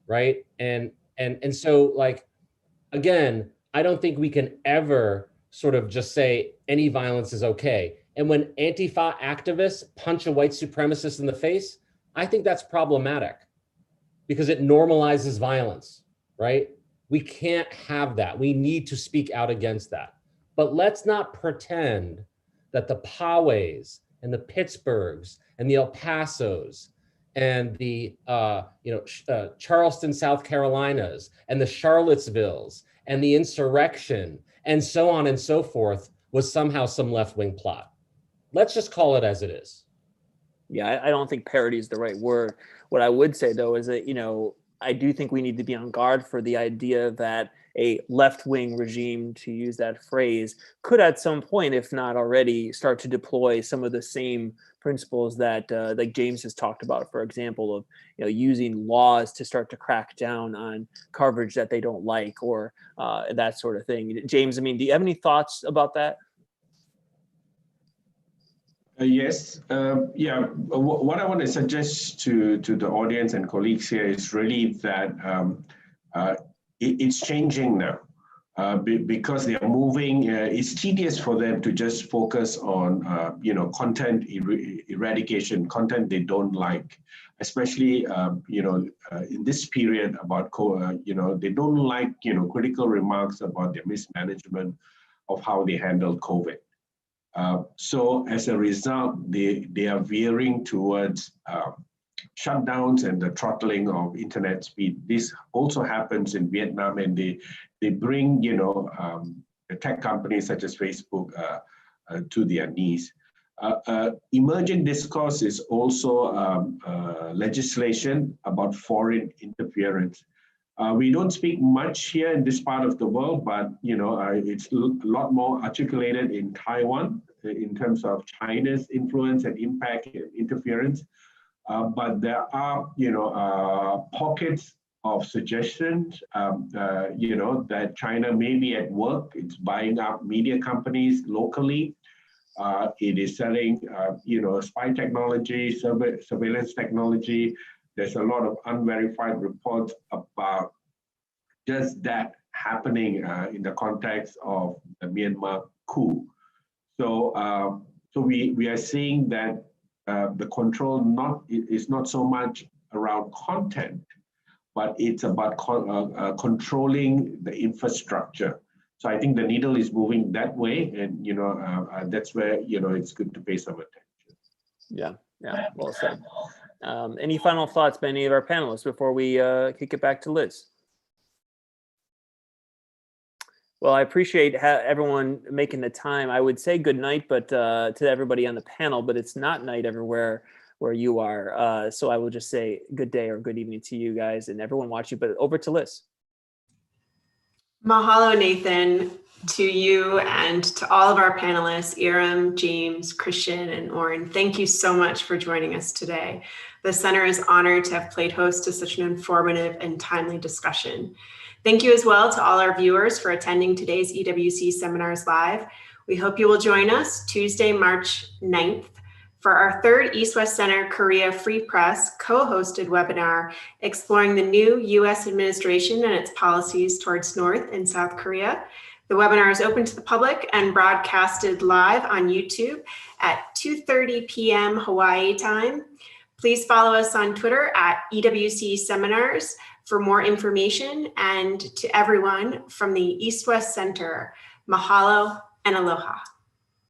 right? And so, like, again, I don't think we can ever sort of just say any violence is okay. And when Antifa activists punch a white supremacist in the face, I think that's problematic because it normalizes violence, right? We can't have that. We need to speak out against that. But let's not pretend that the Poways and the Pittsburghs and the El Pasos and the Charleston, South Carolinas, and the Charlottesvilles and the insurrection and so on and so forth was somehow some left-wing plot. Let's just call it as it is. Yeah, I don't think parity is the right word. What I would say, though, is that, I do think we need to be on guard for the idea that a left-wing regime, to use that phrase, could at some point, if not already, start to deploy some of the same principles that like James has talked about, for example, of using laws to start to crack down on coverage that they don't like, or that sort of thing. James, I mean, do you have any thoughts about that? Yes. What I want to suggest to the audience and colleagues here is really that it's changing now because they are moving. It's tedious for them to just focus on content eradication, content they don't like, especially in this period about they don't like critical remarks about their mismanagement of how they handled COVID. So as a result, they are veering towards shutdowns and the throttling of internet speed. This also happens in Vietnam, and they bring the tech companies such as Facebook to their knees. Emerging discourse is also legislation about foreign interference. We don't speak much here in this part of the world, but it's a lot more articulated in Taiwan in terms of China's influence and impact and interference. But there are pockets of suggestions, that China may be at work. It's buying up media companies locally. It is selling, spy technology, surveillance technology. There's a lot of unverified reports about just that happening in the context of the Myanmar coup. So, we are seeing that the control is not so much around content, but it's about controlling the infrastructure. So I think the needle is moving that way, and that's where it's good to pay some attention. Yeah, well said. Any final thoughts by any of our panelists before we kick it back to Liz? Well, I appreciate everyone making the time. I would say good night, but to everybody on the panel, but it's not night everywhere where you are. So I will just say good day or good evening to you guys and everyone watching, but over to Liz. Mahalo, Nathan, to you and to all of our panelists, Iram, James, Christian, and Oren. Thank you so much for joining us today. The center is honored to have played host to such an informative and timely discussion. Thank you as well to all our viewers for attending today's EWC Seminars Live. We hope you will join us Tuesday, March 9th for our third East-West Center Korea Free Press co-hosted webinar exploring the new U.S. administration and its policies towards North and South Korea. The webinar is open to the public and broadcasted live on YouTube at 2:30 p.m. Hawaii time. Please follow us on Twitter at EWC Seminars for more information, and to everyone from the East-West Center, mahalo and aloha.